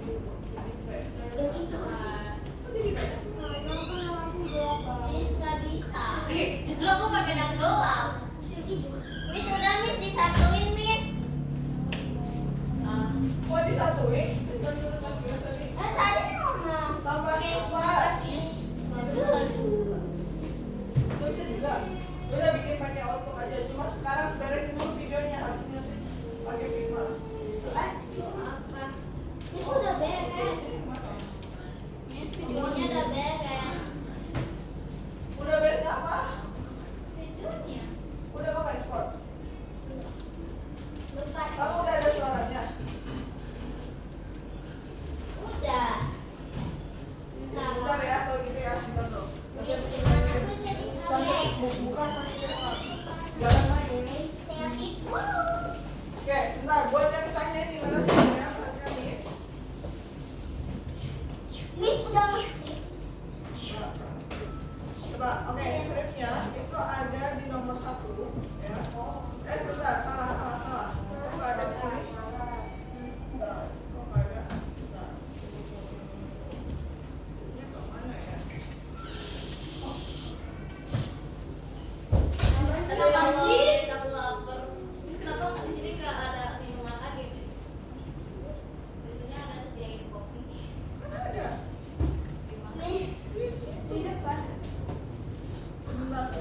dulu. Jadi pressure. Oh, jadi banyak. Miss nggak bisa. Justru aku pakai yang gelap. Miss udah Miss disatuin Miss. Oh, disatuin? Disatuin lagi tadi. Tadi ngomong. Tambahin empat. Nggak bisa juga. Nggak bisa juga. Udah bikin pakai Outlook aja. Cuma sekarang beresin dulu videonya. Harusnya pakai Figma. Apa? Miss udah beres. Videonya udah beres. Udah beres apa? Videonya. Udah kamu ekspor? Lupa. Kamu udah ada suaranya? Udah. Sebentar ya, kalau gitu ya. Sebentar tuh. Miss gimana tuh jadi Tapi bukan masih jangan main. saya ikut. Oke, sebentar. Buat yang tanya di mana sih? Perhatikan Miss. Miss udah mesti. Coba, oke, scriptnya itu ada di nomor 1 ya. Sebentar, salah. Kok nggak ada di sini? Bentar, kok nggak ada? Bentar. Scriptnya ke mana ya? Kenapa sih? Aku lapar. Miss kenapa nggak di sini nggak ada minuman lagi, Miss? Biasanya ada sediain kopi. Kan ada. Miss di depan. Sebentar. Kok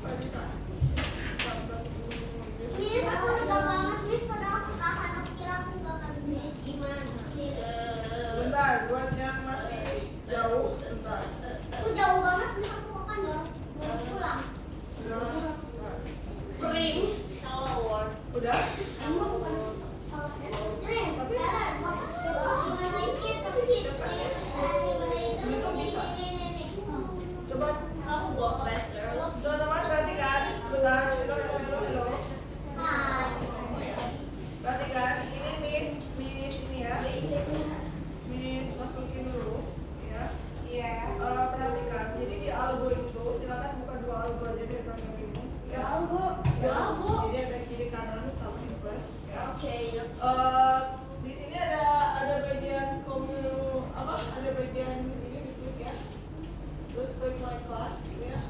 nggak dikasih? Miss aku lega banget Miss padahal aku tahan aku kira aku gak akan Miss gimana sih? Bentar, buat yang masih jauh, bentar. Aku jauh banget Miss aku kan baru pulang. Prince Award. Udah? Emang bukan salah Miss. Sekarang gimana ini terus gitu. Gimana itu ini. Coba Kamu buat plaster. teman-teman perhatikan. Bentar, hello. Hai. Perhatikan, ini Miss ini ya. Miss masukin dulu ya. Iya. Perhatikan, jadi di algo itu silakan buka 2 algo aja biar kalian bingung. Ya. Algo. Jadi ada kiri kanan tambahin plus. Oke, ya. Di sini ada bagian ada bagian ini diklik ya. Terus klik my class gitu ya.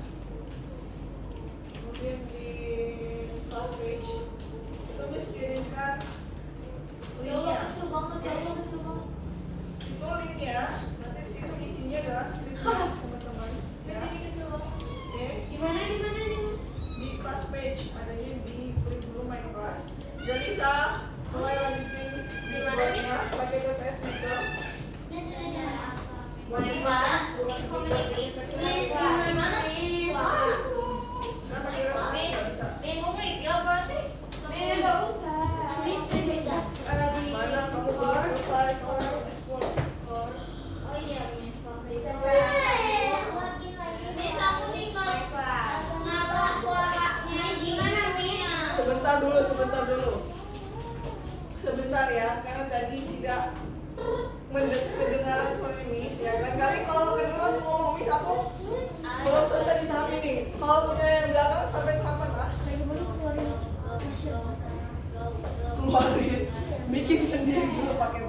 Kemudian di class page itu bisa kirimkan Ya Allah, linknya. kecil banget, ya Allah, kecil banget. Itu linknya. Nanti di situ isinya adalah skripnya teman-teman. Di Ya. sini kecil banget. Oke. Di mana nih? Di class page adanya di klik dulu my class. Dan bisa mulai lanjutin videonya pakai TTS gitu. Buat Di mana? buat Di community. Di mana? Nah, pakai TTS bisa. Community ya berarti? Mana kamu belum selesai kamu harus ekspor. Sebentar dulu. Sebentar ya, karena tadi tidak mendengaran suara Miss ya. Lain kali kalau kedengaran ngomong Miss aku belum selesai di tahap ini. Kalau punya yang belakang sampai tahap mana? Keluarin, bikin sendiri dulu pakai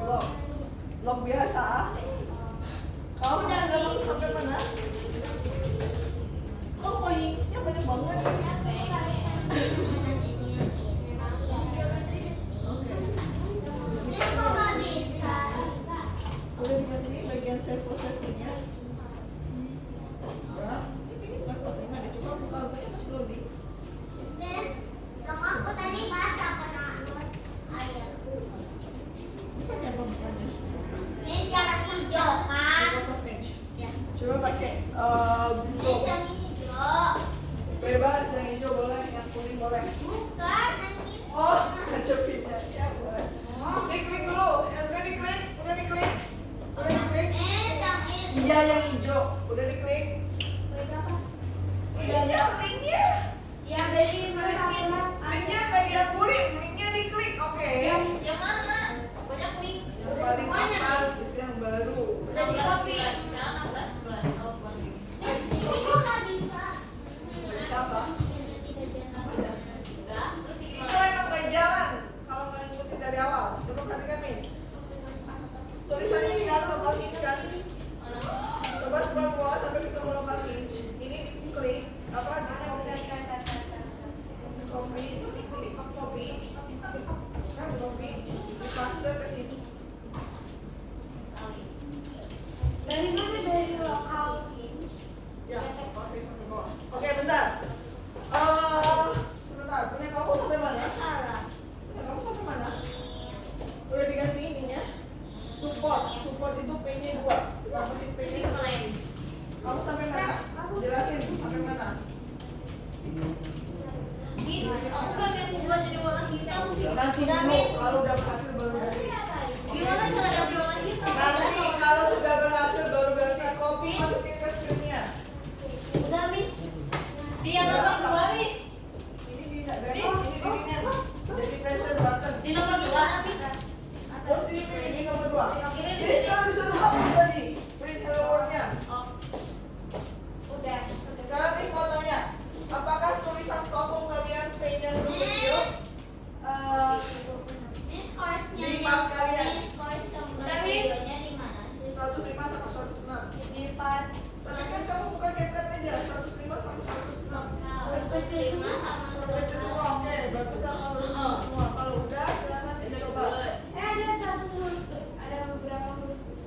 blog biasa. Kalau udah belakang sampai mana? Kok koinnya banyak banget? Boleh diganti bagian servo-servonya. Ya, ini nggak apa-apa deh. Coba buka banyak masih loading. Pakai apa bukannya? Microsoft Edge. Coba pakai Google. Bebas, yang hijau boleh, yang kuning boleh. Oh, kecepitnya. Ya, boleh. Klik dulu. Udah diklik. Iya, yang hijau. Udah diklik. Iya, linknya. Linknya tadi aku linknya diklik. Oke. Yang mana? Banyak link. Yang paling atas itu yang baru. Udah di copy. Sekarang 11. Oh, bukan link. Bisa apa? Udah. Terus di Itu mana? emang gak jalan kalau nggak ngikutin dari awal. Coba perhatikan nih. Tulisannya di dalam lokal hinge kan. Coba scroll ke bawah sampai ketemu lokal hinge. Ini diklik apa? Copy, diklik copy, di paste ke sini. Ya, copy sampai bawah. Oke, bentar. Sebentar. Punya kamu sampai mana? Punya kamu sampai mana? Udah diganti ininya. Support itu P-nya 2. Tambahin P-nya Jadi kemana ini? Kamu sampai mana? Jelasin sampai mana? Miss, aku kan yang buat jadi warna hitam sih. Nanti dulu kalau udah berhasil baru ganti. Gimana cara ganti warna hitam? Nanti kalau sudah berhasil baru ganti. Copy masukin ke screen-nya. Di yang nomor 2, Miss. Ini di ini jadi pressure button. Di nomor 2. Oh, ini nomor 2. Ini di Ini sini. sekarang disuruh hapus tadi. Print hello world-nya. Oh, Sekarang Miss mau tanya, apakah tulisan platform kalian P-nya dulu kecil? Di part kalian 105 sama 106. Tapi kan kamu bukan CapCut aja, 105 sama 106. Itu semua oke, bagus ya kalau udah semua. Kalau udah, silakan dicoba.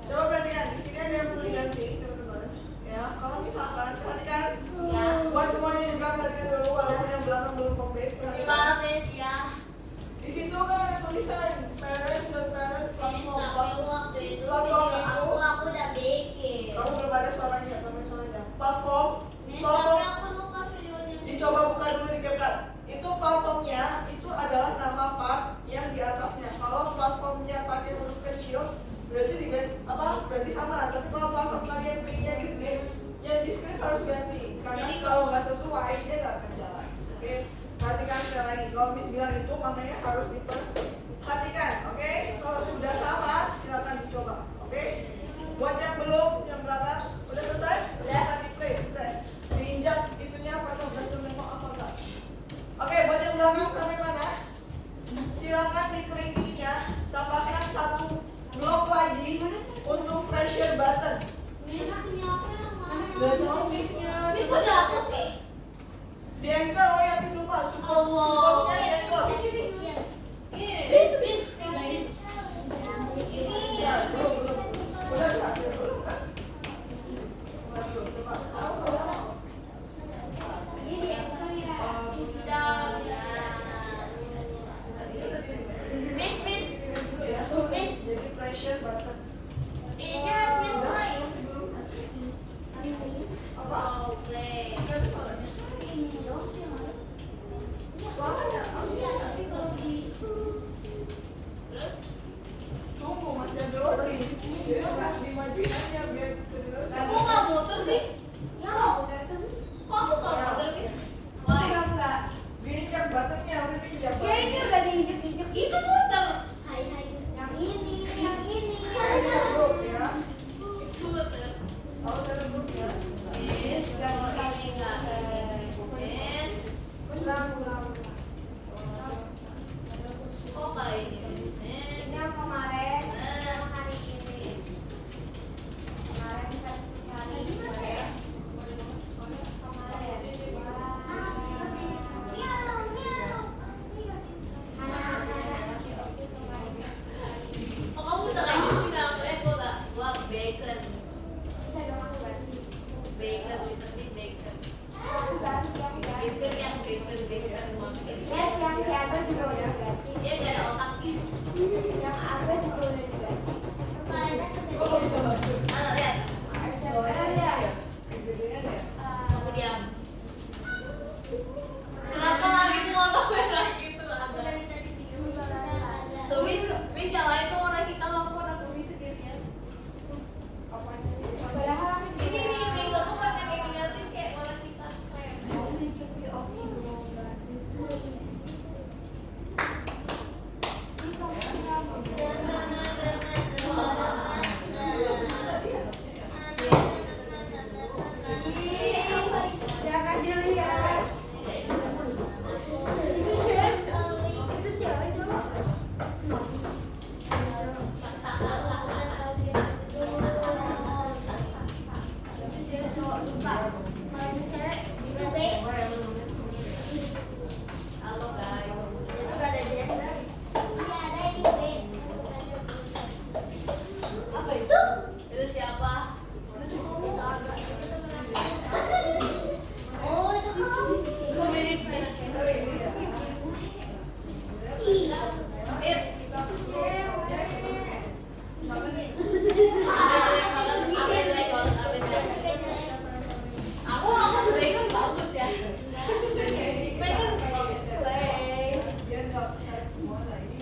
Coba perhatikan, di sini ada yang perlu diganti, teman-teman. Ya, kalau misalkan perhatikan, ya. buat semuanya juga perhatikan dulu, walaupun yang belakang belum komplit. Perhatikan. Gimana, Miss ya? Di situ kan ada tulisan parent dan parent platform. Waktu itu Platform video itu, aku udah bikin. kamu belum ada suaranya, tambahin suaranya. Platform, Miss, platform. tapi aku lupa videonya. Dicoba buka dulu di CapCut. Itu platformnya itu adalah nama part yang di atasnya. Kalau platformnya pakai huruf kecil, berarti berarti sama. Tapi kalau platform kalian printnya gede, yang di screen harus ganti. Karena Jadi kalau nggak sesuai dia nggak akan jalan. Oke, perhatikan sekali lagi. Kalau Miss bilang itu maknanya harus diperhatikan. Oke, kalau sudah sama silakan dicoba. Oke, buat yang belum, yang belakang udah selesai, silakan di play, tes, diinjak itunya apa tuh berhasil memang apa enggak? Oke, buat yang belakang sampai mana? silakan diklik ininya, tambahkan 1 blok lagi untuk pressure button. Miss punya aku yang mana? Gak tau missnya. Miss kok jatuh sih? Di anchor, oh ya miss lupa. Supportnya di anchor. Ini. Ya, belum. Udah berhasil, belum kan? Waduh, coba. Jadi pressure button. Oh, play. Nggak ada suaranya. Suaranya, Terus tunggu masih ada loading. Jadi dimajuin aja biar terus. aku nggak muter sih. Kok aku nggak muter, Miss? Why? Diinjak buttonnya, udah diinjak. Itu muter. Belum ya. Itu muter. Harus ada belum ya. Miss, kok ini nggak Miss? Kok kayak ini, Miss? Kok kamu bisa kayak gitu sih? Nggak, gua bacon, little bit bacon. Bacon gua bisa di dia nggak ada otaknya. Oh, kok bisa masuk? Lihat, Gedean ya. kamu diam. Kenapa lagi tuh warna merah gitu? Tuh, Miss yang lain tuh warna hitam, aku warna kuning sendirian. Ini nih, Miss, aku pengen yang ngeliatin kayak warna hitam kayak. Halo guys. Apa itu? Itu siapa? Kok mirip sih? Mir. Aku Megan bagus ya. Megan bagus. Biar nggak keseret semua lagi.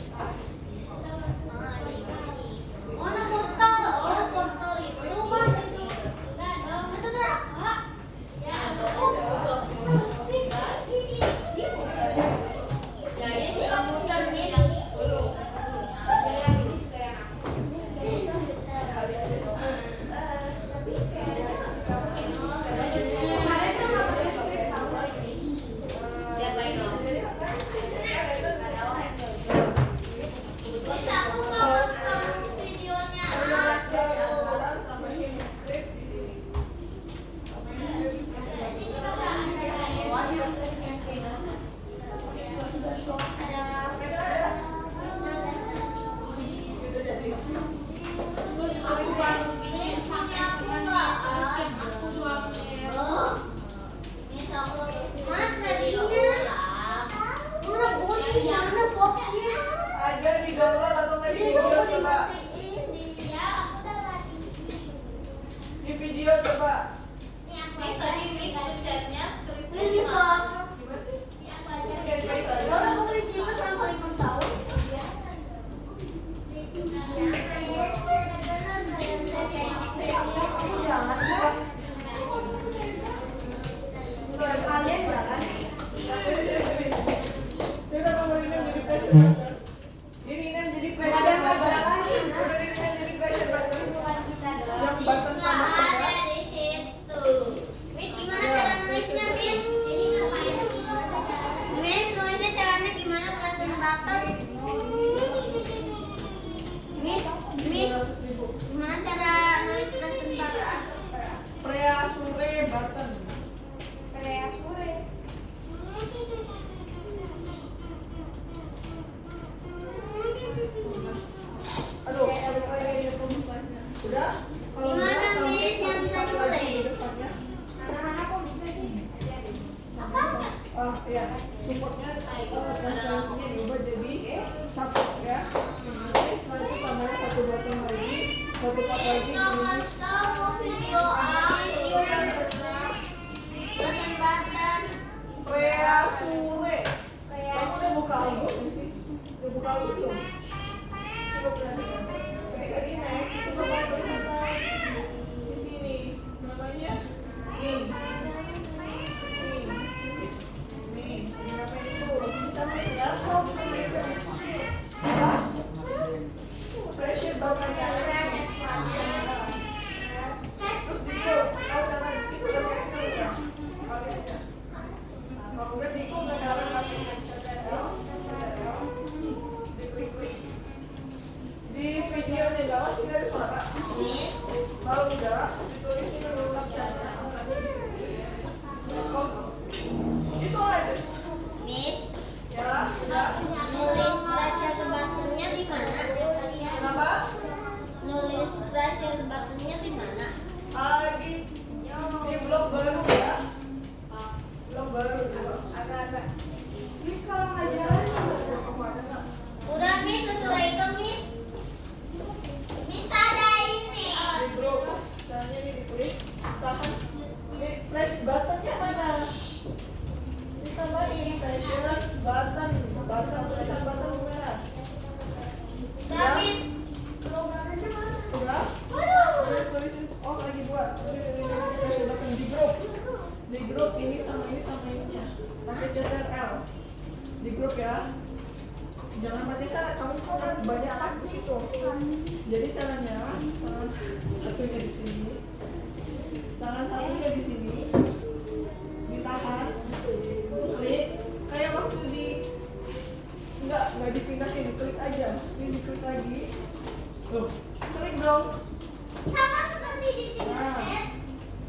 Siapa yang mau? Tambahin script di sini. Bisa jadi. Ada di download atau nggak di video coba. Di video coba. Miss tadi Miss pencetnya skripnya Gimana sih? Kalian jalan. Dia udah nomor ini jadi pressure button. Ini jadi pressure button. Udah ini jadi pressure button. Yang button sama sama. Miss, kamu tahu video aku Batan Batan Kreasure. Kamu udah buka album sih? Udah buka album belum? Coba perhatikan. Ketika di next, buka button button di sini. Namanya nih. Nih, apa itu? Bisa main ya? Apa? Pressure bapaknya. Terus di go. Kau jangan itu udah cancel ya. Sekali aja. Kalau udah bingung nggak jalan lagi diklik-klik. Di videonya nggak masih dari suara. Miss, Kalau udah ditulisin dulu captionnya. Itu aja. Miss, Ya, sudah. nulis pressure buttonnya di mana? Kenapa? Nulis pressure buttonnya di mana? Di blog baru ya. Blog baru juga. Agak-agak. Miss kalau nggak jalan kamu ada nggak? Udah Miss, sudah itu Miss. Miss ada ini. Di blog. Caranya ini diklik. Tahan. Ini press buttonnya mana? Ditambahin pressure button. Button tulisan button gimana? David. Udah? Udah tulisin. Oh lagi buat. Pressure button di grup. Di grup ini sama ininya. Pakai CTRL. Di grup ya. Jangan pakai salah, kamu kan banyak kan di situ. Jadi caranya tangan satunya di sini. Tangan satunya di sini. Ditahan. Klik. Kayak waktu di enggak dipindahin, klik aja. Ini diklik lagi. Loh, klik dong. Sama seperti di internet.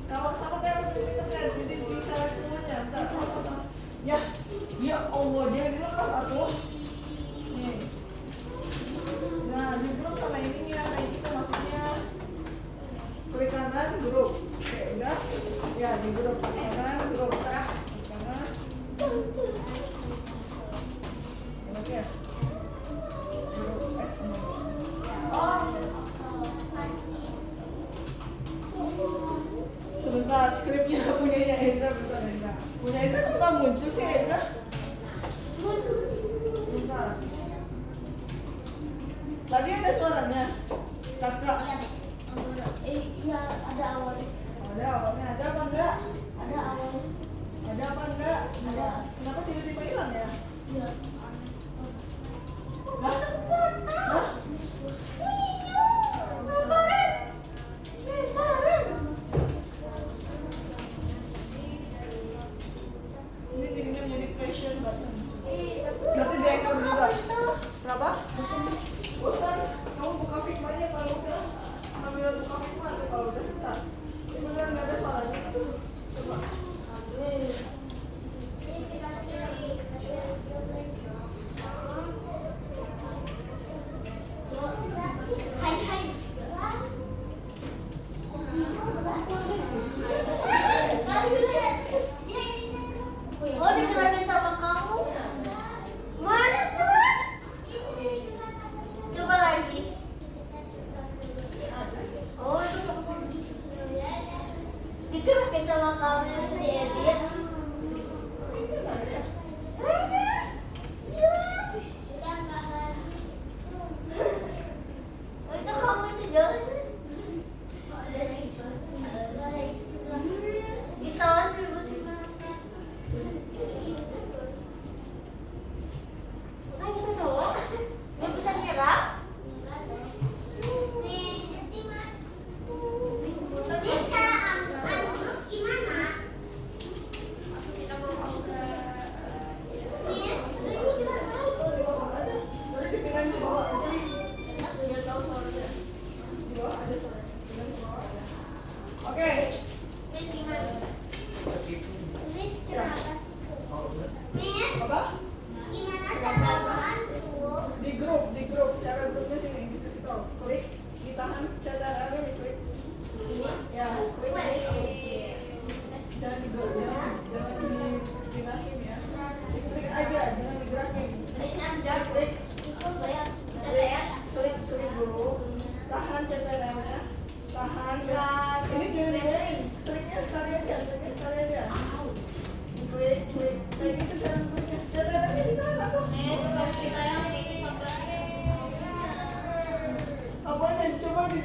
Kalau sama kayak waktu di internet, jadi bisa semuanya. Bentar, apa? Ya Allah, dia dilepas atuh. Nih. Nah, di grup sama ininya, kayak gitu maksudnya. Klik kanan, grup. Oke, udah. Ya, di grup kanan, grup. Klik kanan. Oke. Grup S. Sebentar, skripnya punyanya Ezra, bentar Ezra. Punya Ezra kok nggak muncul sih Ezra? Sebentar. Tadi ada suaranya. Kaska. Iya, ada awalnya. Ada awalnya, ada apa enggak? Ada awalnya. Ada apa enggak? Ada. Kenapa tiba-tiba hilang ya? Iya. Hah? Hah? Ini jadinya menjadi pressure button. Nanti di ekor juga. Berapa? Bosan.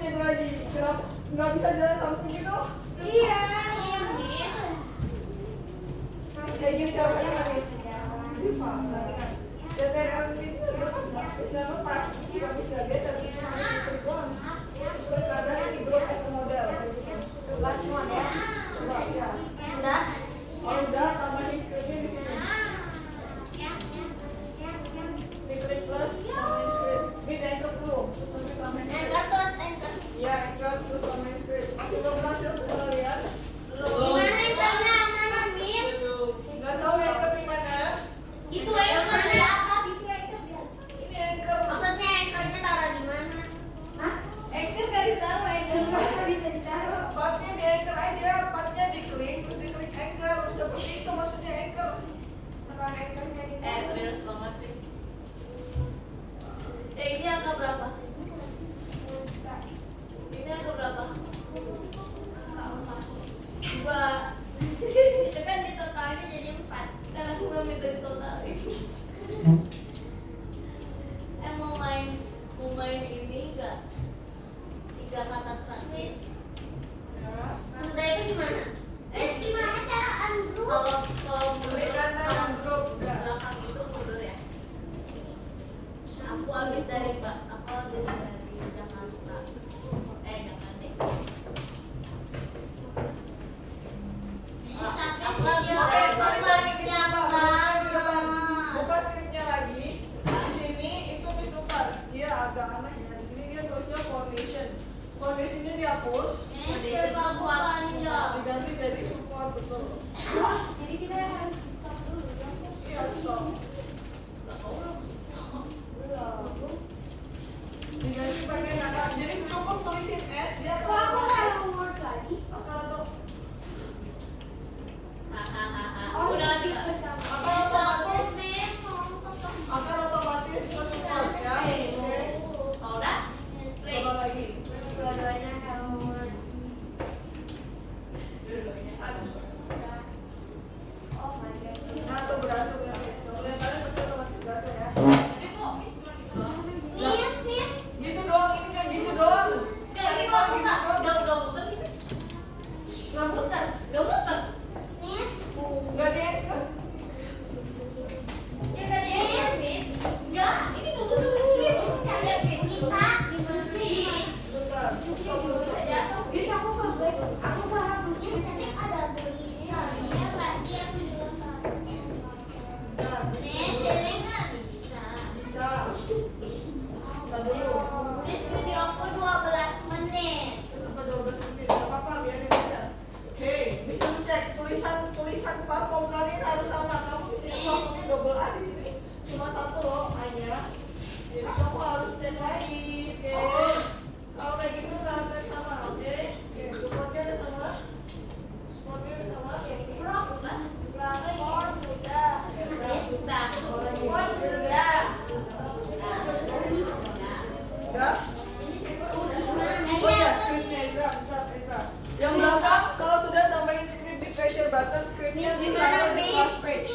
Samsungnya dulu lagi. Kenapa nggak bisa jalan Samsung gitu? Iya. Kayak gini caranya habis. Diva, perhatikan. Jangan itu lepas nggak? Jangan lepas. Nggak bisa dia tapi cuma itu doang. Terus kadang di grup as model. Lepas model. Coba ya. Udah. Oh udah, tambahin scriptnya di sini. Diklik plus, tambahin script. Ini enter dulu. Terus tambahin script. Enter. Iya, enter terus tambahin script. Masih belum berhasil tuh kalau lihat. Gimana enternya? Mana, Min? Nggak tahu enter di mana. Itu anchor di atas, itu anchor. Ini anchor. Maksudnya enternya taruh di mana? Hah? Anchor nggak ditaruh, anchor. Enggak bisa ditaruh. Partnya di anchor aja, partnya diklik, terus diklik anchor. Seperti itu maksudnya anchor. Taruh enternya di Serius banget sih. Ini angka berapa? Ini angka berapa? 2. Itu kan di totalnya jadi 4. Kan aku nggak minta ditotalin. Mau main ini enggak? 3 kata terakhir. Ya. Udah itu gimana? Gimana cara ungroup? Kalau Klik kanan grup udah. belakang itu mundur ya. Aku habis dari Jakarta. Jangan deh. Aku lagi Buka skripnya lagi. Di sini itu Miss Nukar. Dia agak aneh ya. Di sini dia tulisnya foundation. Foundationnya dihapus. Diganti jadi support betul. Jadi kita harus di stop dulu. Iya stop. Diganti pakai kata. Jadi cukup tulisin S. Dia Kok akan aku otomatis. harus word lagi? Akan otomatis. Oh, Udah skip enggak? pertama. Akan otomatis ke support ya. Oke. Kalau udah, play. Coba lagi. Dua-duanya hello word. Dua-duanya harus. Oh my god. Nah tuh berhasil ya Miss. Kalau yang kalian pasti otomatis berhasil ya. Tapi kok Miss cuma gitu doang? Gitu doang, ini nggak gitu doang. Nggak, ini Kalau kok gitu nggak doang. muter sih Miss? Nggak muter. Nggak muter. Nggak di anchor. Ya tadi Miss. Nggak, ini nggak muter Miss. Bentar. Stop dulu, stop. Bisa aku paham. Bentar. Bisa. Bentar dulu. Kenapa 12 menit? Nggak apa-apa, biarin aja. Hey, bisa cek tulisan platform kalian harus sama. Kamu di sini platformnya double A di sini. Cuma satu loh hanya. Jadi kamu harus cek lagi. Oke. Kalau kayak gitu nggak akan sama. Oke. Oke. Supportnya udah sama. Supportnya udah sama. Frog udah. Udah. Oh ya, skripnya Ezra. Yang belakang kalau sudah tambahin script di pressure button, scriptnya ditaruh di class page.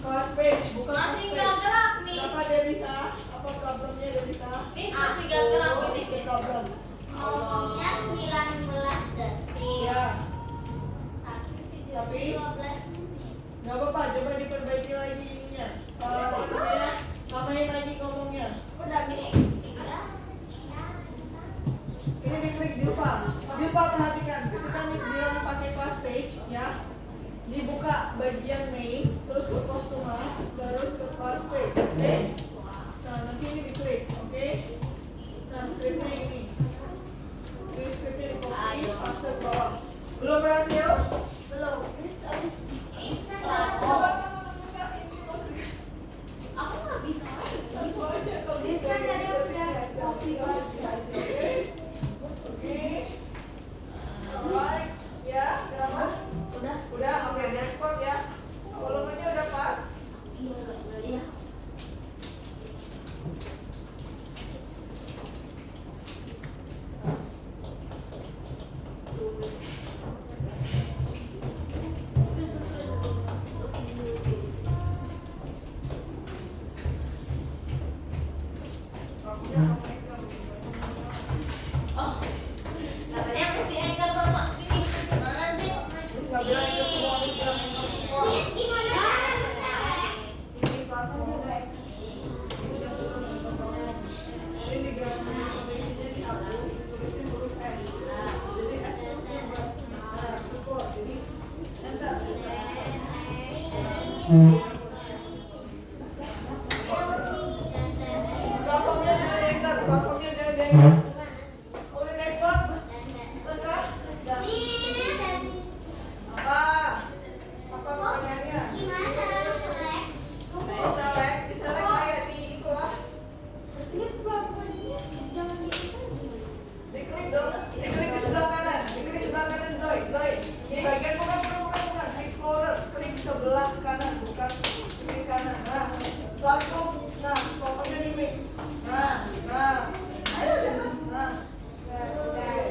Class page, bukan Masih class nggak page. gerak Miss. Apa dia bisa? Apa problemnya dia bisa? Miss masih nggak gerak ini Miss. Problem. Ngomongnya 19 detik. Ya, Tapi 12 menit. nggak apa-apa. Coba diperbaiki lagi ininya. Ininya, tambahin lagi ngomongnya. Udah gini. Ini diklik Dilfa. Dilfa perhatikan. Ketika Miss bilang pakai class page, ya, dibuka bagian main, terus ke customer, terus ke class page. Oke? Nah, nanti ini diklik. Oke? Nah, scriptnya ini. Ini scriptnya di copy, paste ke bawah. Belum berhasil? Belum. Ini Coba enggak ini maksudnya. aku nggak bisa lagi. This kan tadi udah copy paste. Oke. Alright. Ya, kenapa? Udah, oke, di export ya. Volumenya udah pas. Iya. Langsung, nah, pokoknya di mix. Nah, ayo cepat. Nah,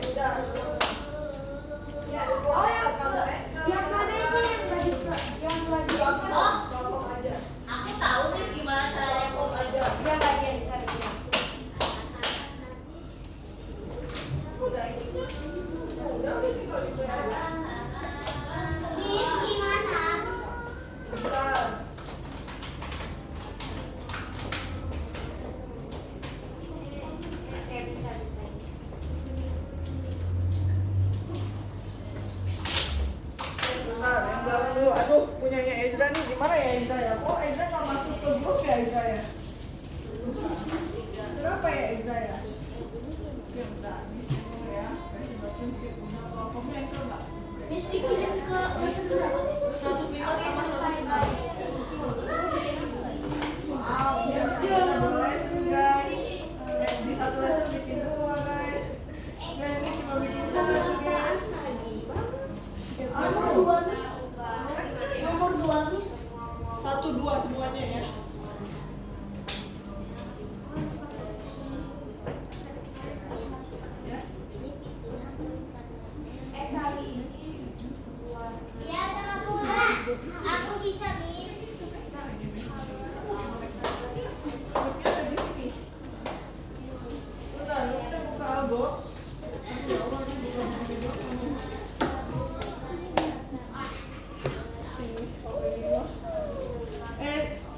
udah. Ya, Oh, yang kalau yang mana itu yang lagi langsung aja. Aku tahu Miss gimana caranya pop aja. yang lagi Udah ini. Udah tinggal di aja. Miss gimana? Sebentar. Bentar, yang belakang dulu. Aduh, punyanya Ezra nih gimana ya Ezra ya? Kok Ezra nggak masuk ke grup ya Ezra ya? Kenapa ya Ezra ya? Oke, bentar. Di sini dulu ya. Kasih button sih. Punya platformnya Ezra nggak? Miss dikirim ke lesson berapa? 105 sama 106. Wow, Ya, kita dua lesson guys. Di satu lesson bikin dua guys. Nah, ini cuma bikin satu guys. Nomor 2 Miss. Nomor 2 Miss. 1-2 semuanya ya. Kali ini ya, aku bisa Miss. Grupnya ada di sini. Bentar, lu udah buka algo.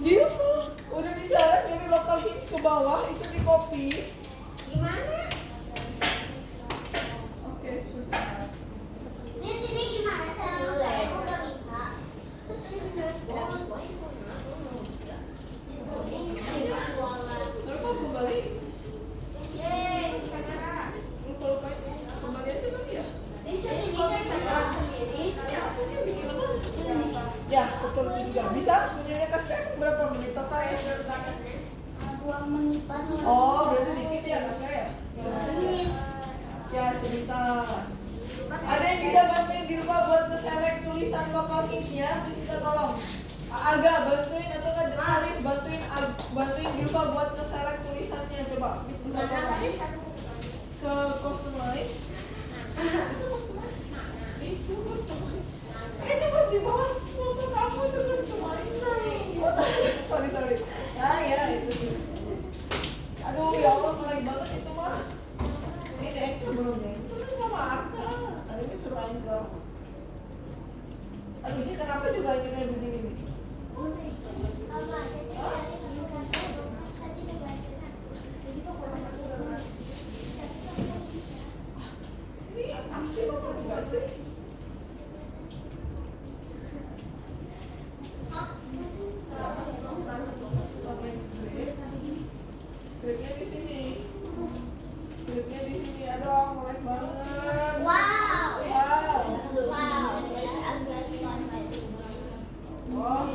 Beautiful. Udah diseret dari local hits ke bawah, itu di copy. Gimana? Oke, sebentar. Miss ini gimana cara saya? Aku gak bisa. Lupa kembali. Yeay, kamera. Lupa itu. Kembali aja kali ya. Miss ini kan bisa sendiri. Apa sih yang bikin lupa? Ya, betul juga. Bisa? Punyanya Kastek berapa menit total ya? 2 menitan. Oh, berarti dikit ya Kastek ya? Miss. Ya, sebentar. Ada yang bisa bantuin Dirva buat nge-select tulisan lokal hits-nya? Bisa tolong. Agak bantuin atau nggak Arif bantuin Dirva buat nge-select tulisannya coba. Minta tolong. Ke customize. Itu customize. Itu customize. Itu pas di bawah foto kamu itu customize. Oh, sorry. Ah ya itu sih. Aduh ya Allah mulai banget itu mah. Ini Dexa belum ya? Itu kan sama Arka. Tadi ini suruh Angel. Aduh ini kenapa juga ini kayak begini nih? Ini aktif apa enggak sih? Skripnya di sini. Skripnya di sini. Aduh, ngelag banget. Wow. Wow. Oh,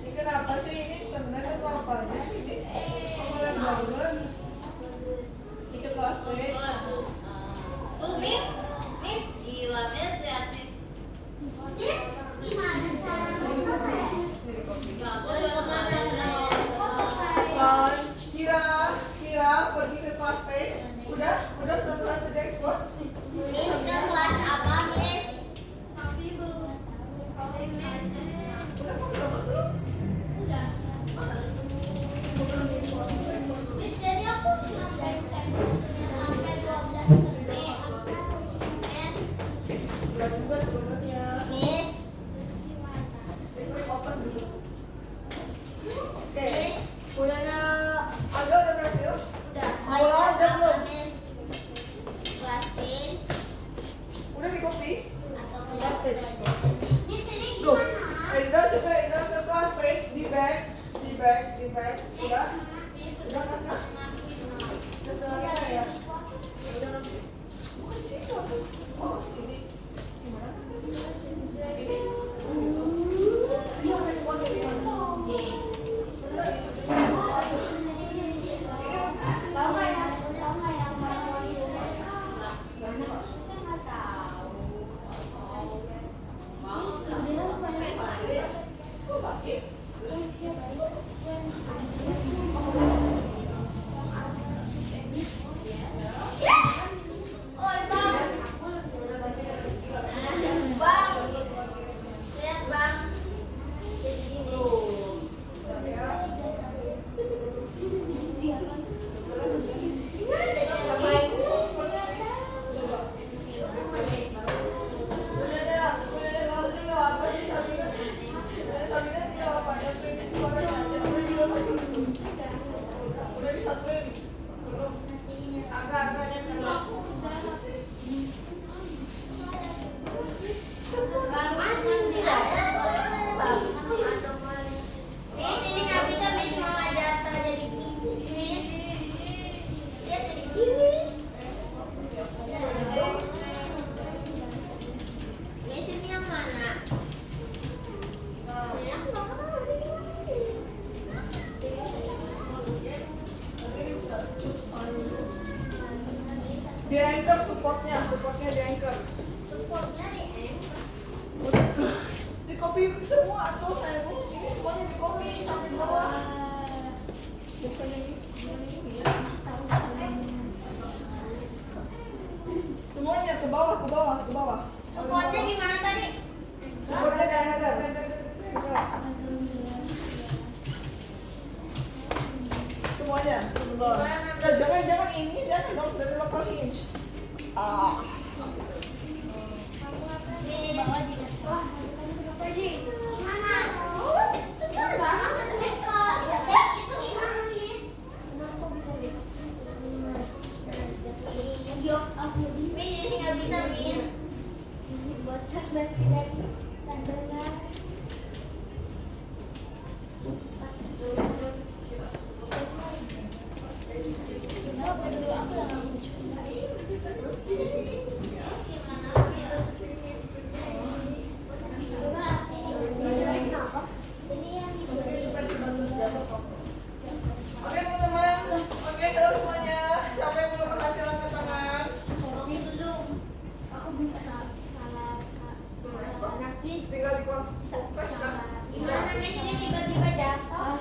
ini kenapa sih ini internet atau apa aja sih ini? Ngelag banget. Ini ke kelas page. Tuh Miss, gila Miss lihat Miss. Miss, gimana cara selesai? Ini copy. Nggak, aku juga nggak ada. Kira pergi ke kelas page. Udah selesai diekspor. Miss ke kelas apa, Miss? Udah kok udah belum? Miss, jadi aku sampai 12 menit. Miss, Udah juga sebenarnya. Miss, Klik open dulu. Oke. Miss. Punyanya Aga udah berhasil? Udah. Mau kelas Apa, belum? Miss? Kelas page Udah di copy? atau Kelas page. Miss, ini Loh, gimana? Ezra coba Ezra ke kelas page di back. Udah? Udah kan? Udah selesai ya? Udah nanti. Bukan sini apa? Oh sini. Gimana? Ini. Iya, respon dari mana? Tahu nggak yang main saya nggak tahu. Miss, kemudian banyak Kok pakai? yang Udah disatuin. Belum. Agak-agak ada telur. Masih tidak ada. Ini nggak bisa bikin mama jatuh jadi bisnis. Dia jadi gini. Mesin yang mana? Yang mana? Di anchor supportnya di anchor. Supportnya di anchor. Di copy semua tuh saya ini semuanya di copy sampai bawah. Bukan ini ya. Semuanya ke bawah. Supportnya gimana tadi? Supportnya di anchor. Semuanya. Jangan ini, jangan dong dari local hinge. Di bawah di atas. Gimana? Sama Miss kalau itu gimana Miss? Kenapa bisa gitu? Miss ini nggak bisa Miss. Ini buat lagi sandaran. Oke teman-teman, oke halo semuanya. Siapa yang belum berhasil angkat tangan? Tinggal di kompres kan? Gimana Miss ini tiba-tiba jatuh?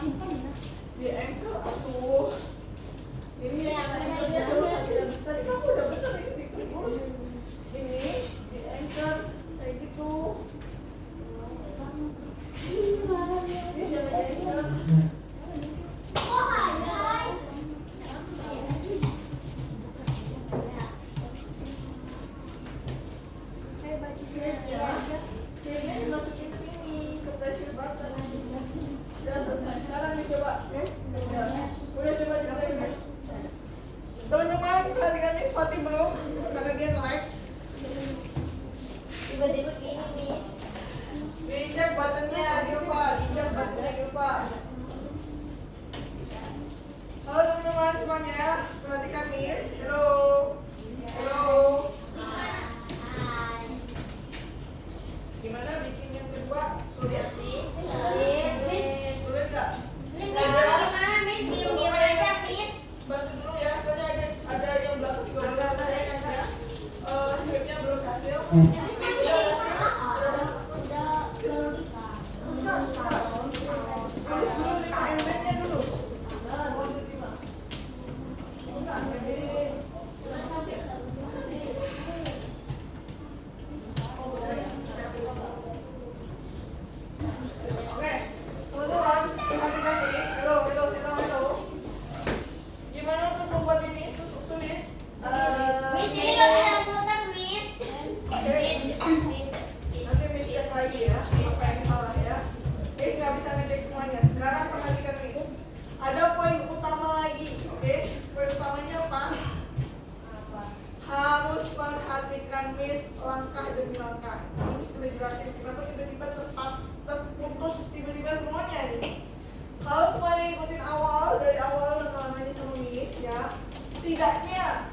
Di anchor atuh. Ini anchornya dulu tadi kamu udah bener ini terus. Ini di anchor kayak gitu. Ini jangan di anchor. Oh, hai. Kayaknya dimasukin sini ke pressure button. Udah selesai. Sekarang dicoba. Udah coba di teman-teman, perhatikan nih Swati belum karena dia nge-live. Tiba-tiba gini Miss. Diinjak buttonnya Gilva. Halo teman-teman semuanya, perhatikan Miss. Halo. Gimana bikin yang kedua? Sulit? Sulit nggak? Ini gimana Miss? Diam-diam aja Miss. Bantu dulu ya, soalnya ada yang belakang juga belum berhasil ya. Skripnya belum berhasil. Tulis dulu nih MB-nya dulu. Oke, teman-teman, perhatikan nih. Halo. Gimana untuk membuat ini sulit? Miss ini nggak bisa muter Miss. Nanti Miss cek lagi ya, apa yang salah ya. Miss nggak bisa ngecek semuanya. Sekarang perhatikan Miss. Ada poin utama lagi, oke? Poin utamanya apa? Harus perhatikan Miss langkah demi langkah. Ini Miss udah jelasin kenapa tiba-tiba terputus tiba-tiba semuanya ini. Kalau semuanya ikutin dari awal rekamannya sama Miss ya, setidaknya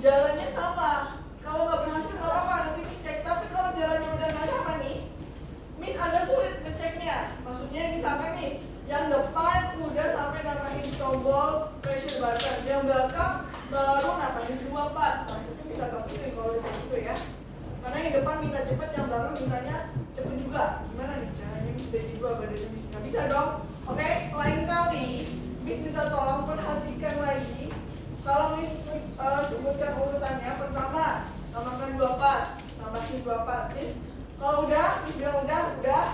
jalannya sama. Kalau nggak berhasil nggak apa-apa, nanti Miss cek. Tapi kalau jalannya udah nggak sama nih, Miss agak sulit ngeceknya. Maksudnya misalkan nih, yang depan udah sampai nambahin tombol pressure button, yang belakang baru nambahin 24. Nah itu bisa keputusin kalau udah kayak gitu ya. Karena yang depan minta cepet, yang belakang mintanya cepet juga. Gimana nih caranya Miss bagi dua badan Miss? Nggak bisa dong. Oke, lain kali Miss minta tolong perhatikan lagi. Kalau Miss sebutkan urutannya, pertama tambahkan 24, tambahin 24. Miss kalau udah, Miss bilang udah.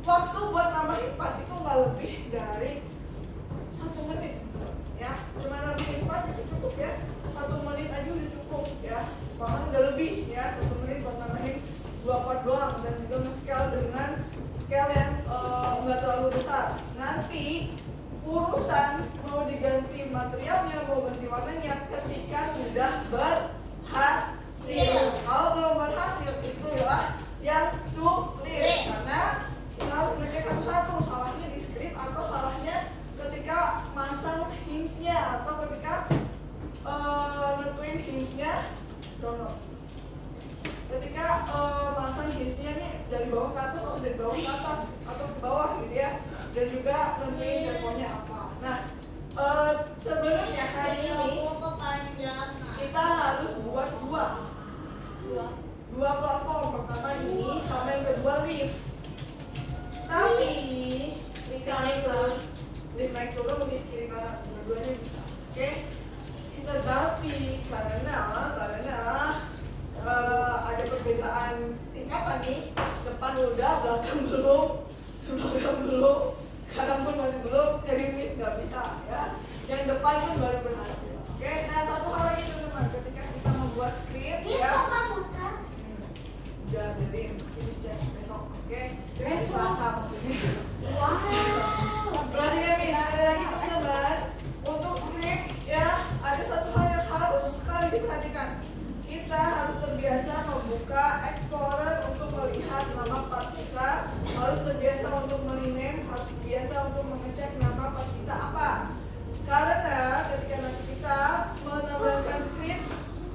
Waktu buat nambahin 4 itu nggak lebih dari 1 menit ya. Cuma nambahin 4 itu cukup ya. 1 menit aja udah cukup ya. Bahkan udah lebih ya, 1 menit buat nambahin 24 doang. Dan juga nge-scale dengan scale yang nggak terlalu besar. Nanti urusan mau diganti materialnya, mau ganti warnanya ketika sudah berhasil. Kalau belum berhasil itu adalah yang sulit, karena kita harus ngecek satu-satu salahnya di script atau salahnya ketika masang hinge-nya atau ketika nentuin hinge-nya download. Ketika masang hinge-nya nih dari bawah ke atas atau dari bawah ke atas ke bawah gitu ya, dan juga nentuin teleponnya apa. Nah, sebenarnya hari ini kita harus buat dua platform. Pertama ini sama yang kedua lift. Tapi Lift naik turun. lift naik turun, lift kiri kanan, dua-duanya bisa. Oke? Tetapi karena ada perbedaan tingkatan nih, depan udah, belakang belum, kanan pun masih belum, jadi lift nggak bisa ya. Yang depan pun baru berhasil. Oke? Nah, satu hal lagi teman-teman, ketika kita membuat script ya. Udah dari ini cek besok, oke? Selasa maksudnya. Berarti kan nih sekali lagi teman-teman, untuk script ya ada satu hal yang harus sekali diperhatikan. Kita harus terbiasa membuka Explorer untuk melihat nama part kita, harus terbiasa untuk merename, harus terbiasa untuk mengecek nama part kita apa. Karena ketika nanti kita menambahkan script,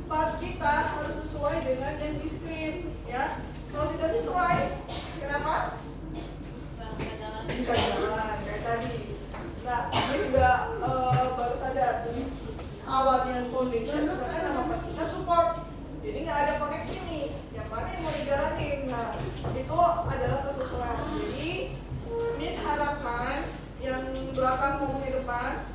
part kita harus sesuai dengan yang di script ya. Kalau tidak sesuai, kenapa? Enggak jalan kayak tadi. Nah, ini juga baru sadar dari awalnya foundation sebenarnya nama part kita support. Jadi nggak ada koneksi nih. Yang mana yang mau dijalanin? Nah, itu adalah kesesuaian. Jadi, Miss harapkan yang belakang maupun di depan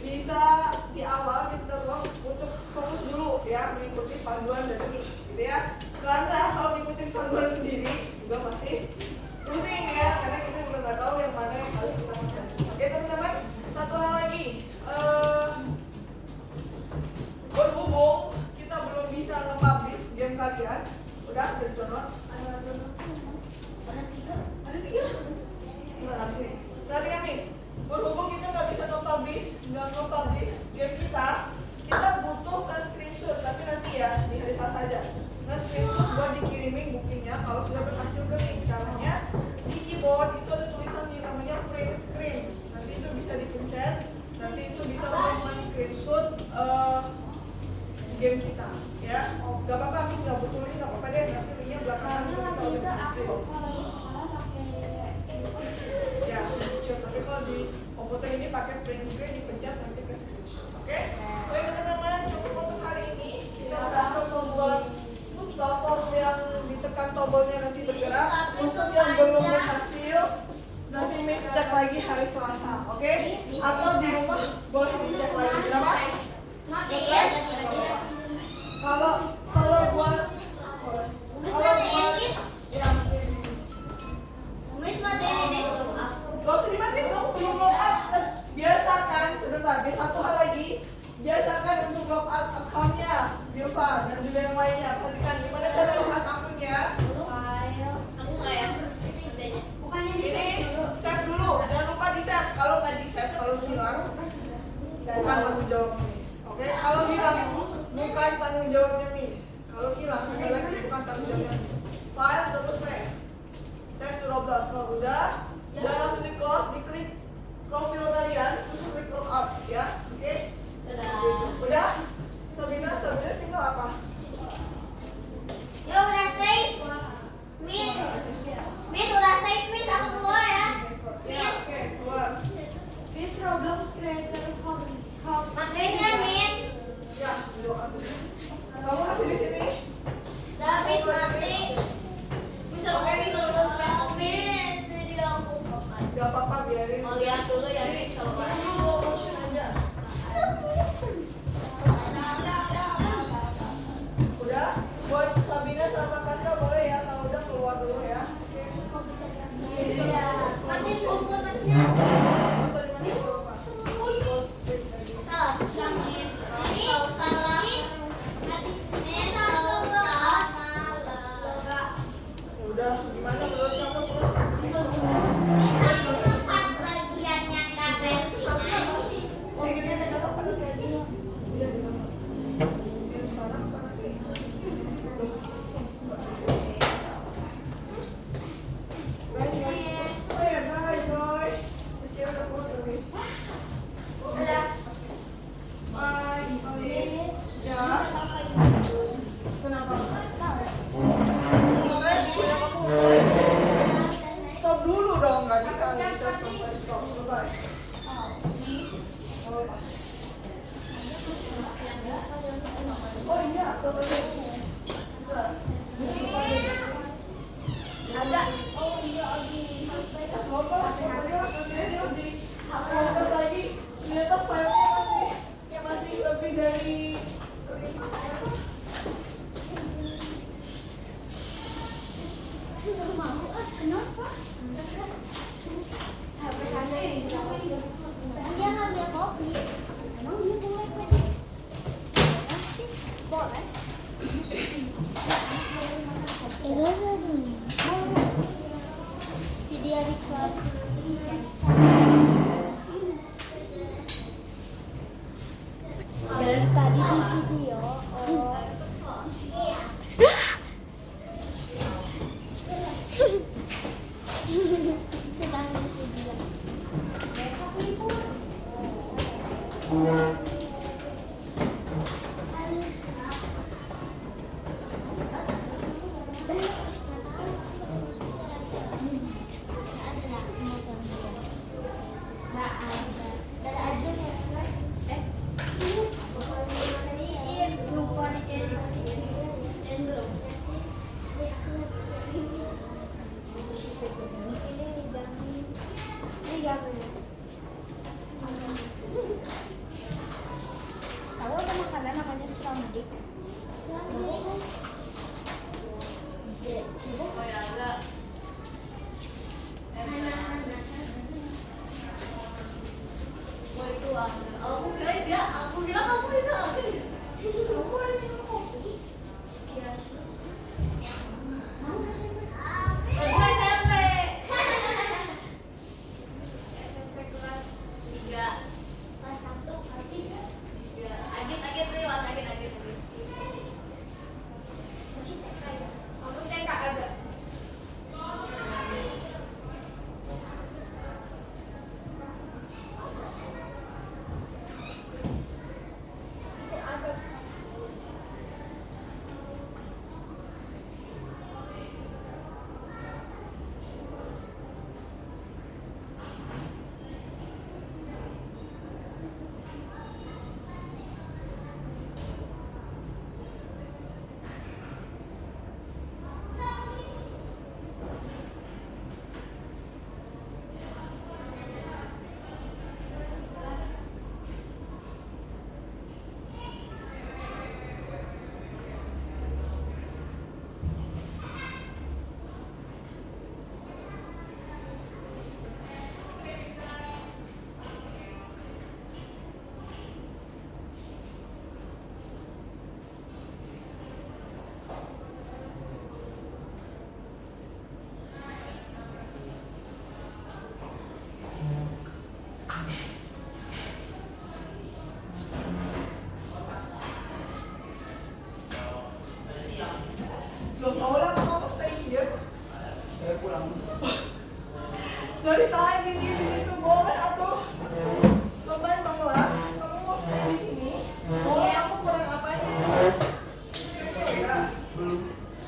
bisa di awal kita untuk fokus dulu ya mengikuti panduan dari Miss, gitu ya. Karena kalau ngikutin panduan sendiri juga masih pusing ya, karena kita juga nggak tahu yang mana yang harus kita lakukan. Oke teman-teman, satu hal lagi, berhubung kita belum bisa nge-publish game kalian, udah download? Ada tiga? Nggak, habis ini. Perhatikan Miss, berhubung kita nggak bisa nge-publish game kita butuh screenshot, tapi nanti ya di hari Selasa saja. Screenshot buat dikirimin buktinya kalau sudah berhasil ke Miss. Caranya di keyboard itu ada tulisan yang namanya print screen. Nanti itu bisa dipencet, nanti itu bisa membuat screenshot game kita ya. Oh, gak apa-apa Miss, gak butuh ini, gak apa-apa deh, nanti linknya belakangan kalau udah berhasil. Ya, screenshot, tapi kalau di komputer ini pakai print screen, dipencet nanti ke screenshot. Oke? Baik teman-teman, cukup untuk hari ini. Kita berhasil membuat platform yang ditekan tombolnya nanti bergerak. Untuk yang belum berhasil, nanti Miss cek lagi hari Selasa, oke? Atau di rumah boleh dicek lagi. Kenapa? Kalau buat ya gak usah dimatiin, kamu belum log out. Biasakan sebentar, satu hal lagi, biasakan untuk log out account-nya Bilva dan juga yang lainnya. Perhatikan gimana cara log out akunnya. Aku nggak ya? Ini save dulu, jangan lupa di save. Kalau nggak di save, kalau hilang bukan tanggung jawabnya Miss. Oke, kalau hilang bukan tanggung jawabnya Miss. Kalau hilang sekali lagi bukan tanggung jawabnya Miss. File terus save to Roblox. Kalau udah langsung di close, diklik profil kalian, terus klik log out ya. Oke? Udah? Sabina tinggal apa? Ya udah save. Miss udah save, Miss aku keluar ya. Ya, oke, keluar. Miss Roblox Creator Hobby. Makanya Miss, Ya, doa. Kamu masih di sini? David mati. Bisa kopi kalau Miss, video aku kapan? Gak apa-apa, biarin. mau lihat dulu ya Miss kalau Ini mau. slow motion aja. Udah? Buat Sabina sama Kaska boleh ya, kalau udah keluar dulu ya. Oke. Mati komputernya. Masa dimana dulu, Pak? Ini salah. Miss salah. Udah, gimana menurut kamu terus? Miss aku tempat bagian yang gak penting. sama ini. Ada. Oh iya lagi. Apa? Pokoknya kerjanya di hapus lagi. Ternyata filenya masih lebih dari Kenapa? Dia ngambil kopi. Emang dia boleh? Boleh. Video record. Dari tadi di video. Sedang di video. Besok libur. Tahu ada makanan namanya strawberry? Oh ya agak. Oh itu ada. Aku kira dia. Aku bilang kamu bisa ada. Kamu ada minum kopi. Iya. Mau rasanya? Aku SMP. SMP kelas 3. Kelas 1, kelas 3. Ya, agit lewat agit terus. Masih TK ya? aku TK agak. loh, Paula, kamu stay here? Pulang. Dari tadi di sini tuh boleh atau cobain Paula, kamu mau stay di sini? Boleh, aku kurang apanya? Kira-kira.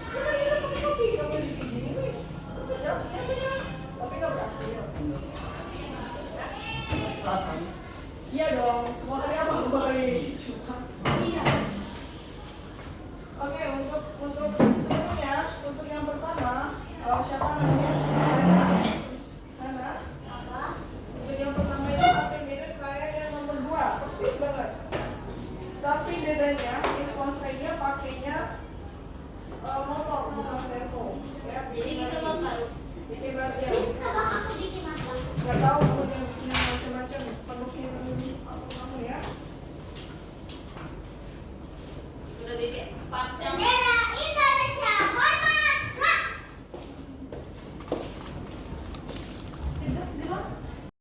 Karena ini kan kopi, kamu di sini, wis. Ya, tapi nggak berhasil. Iya dong, makanya apa baik cuma. Iya. Oke, untuk sebelumnya, untuk yang pertama, siapa namanya? Hana. Apa? Untuk yang pertama itu apa mirip kayak yang nomor 2, persis banget. Tapi bedanya, X-Constraint-nya pakainya motor, bukan servo. Ya, Jadi kita baru. Ini baru ya. Terus kalau aku bikin apa? Gak tahu punya macam-macam penuhin kamu ya. Udah bikin part yang Bendera Indonesia hormat. Tidur di mana?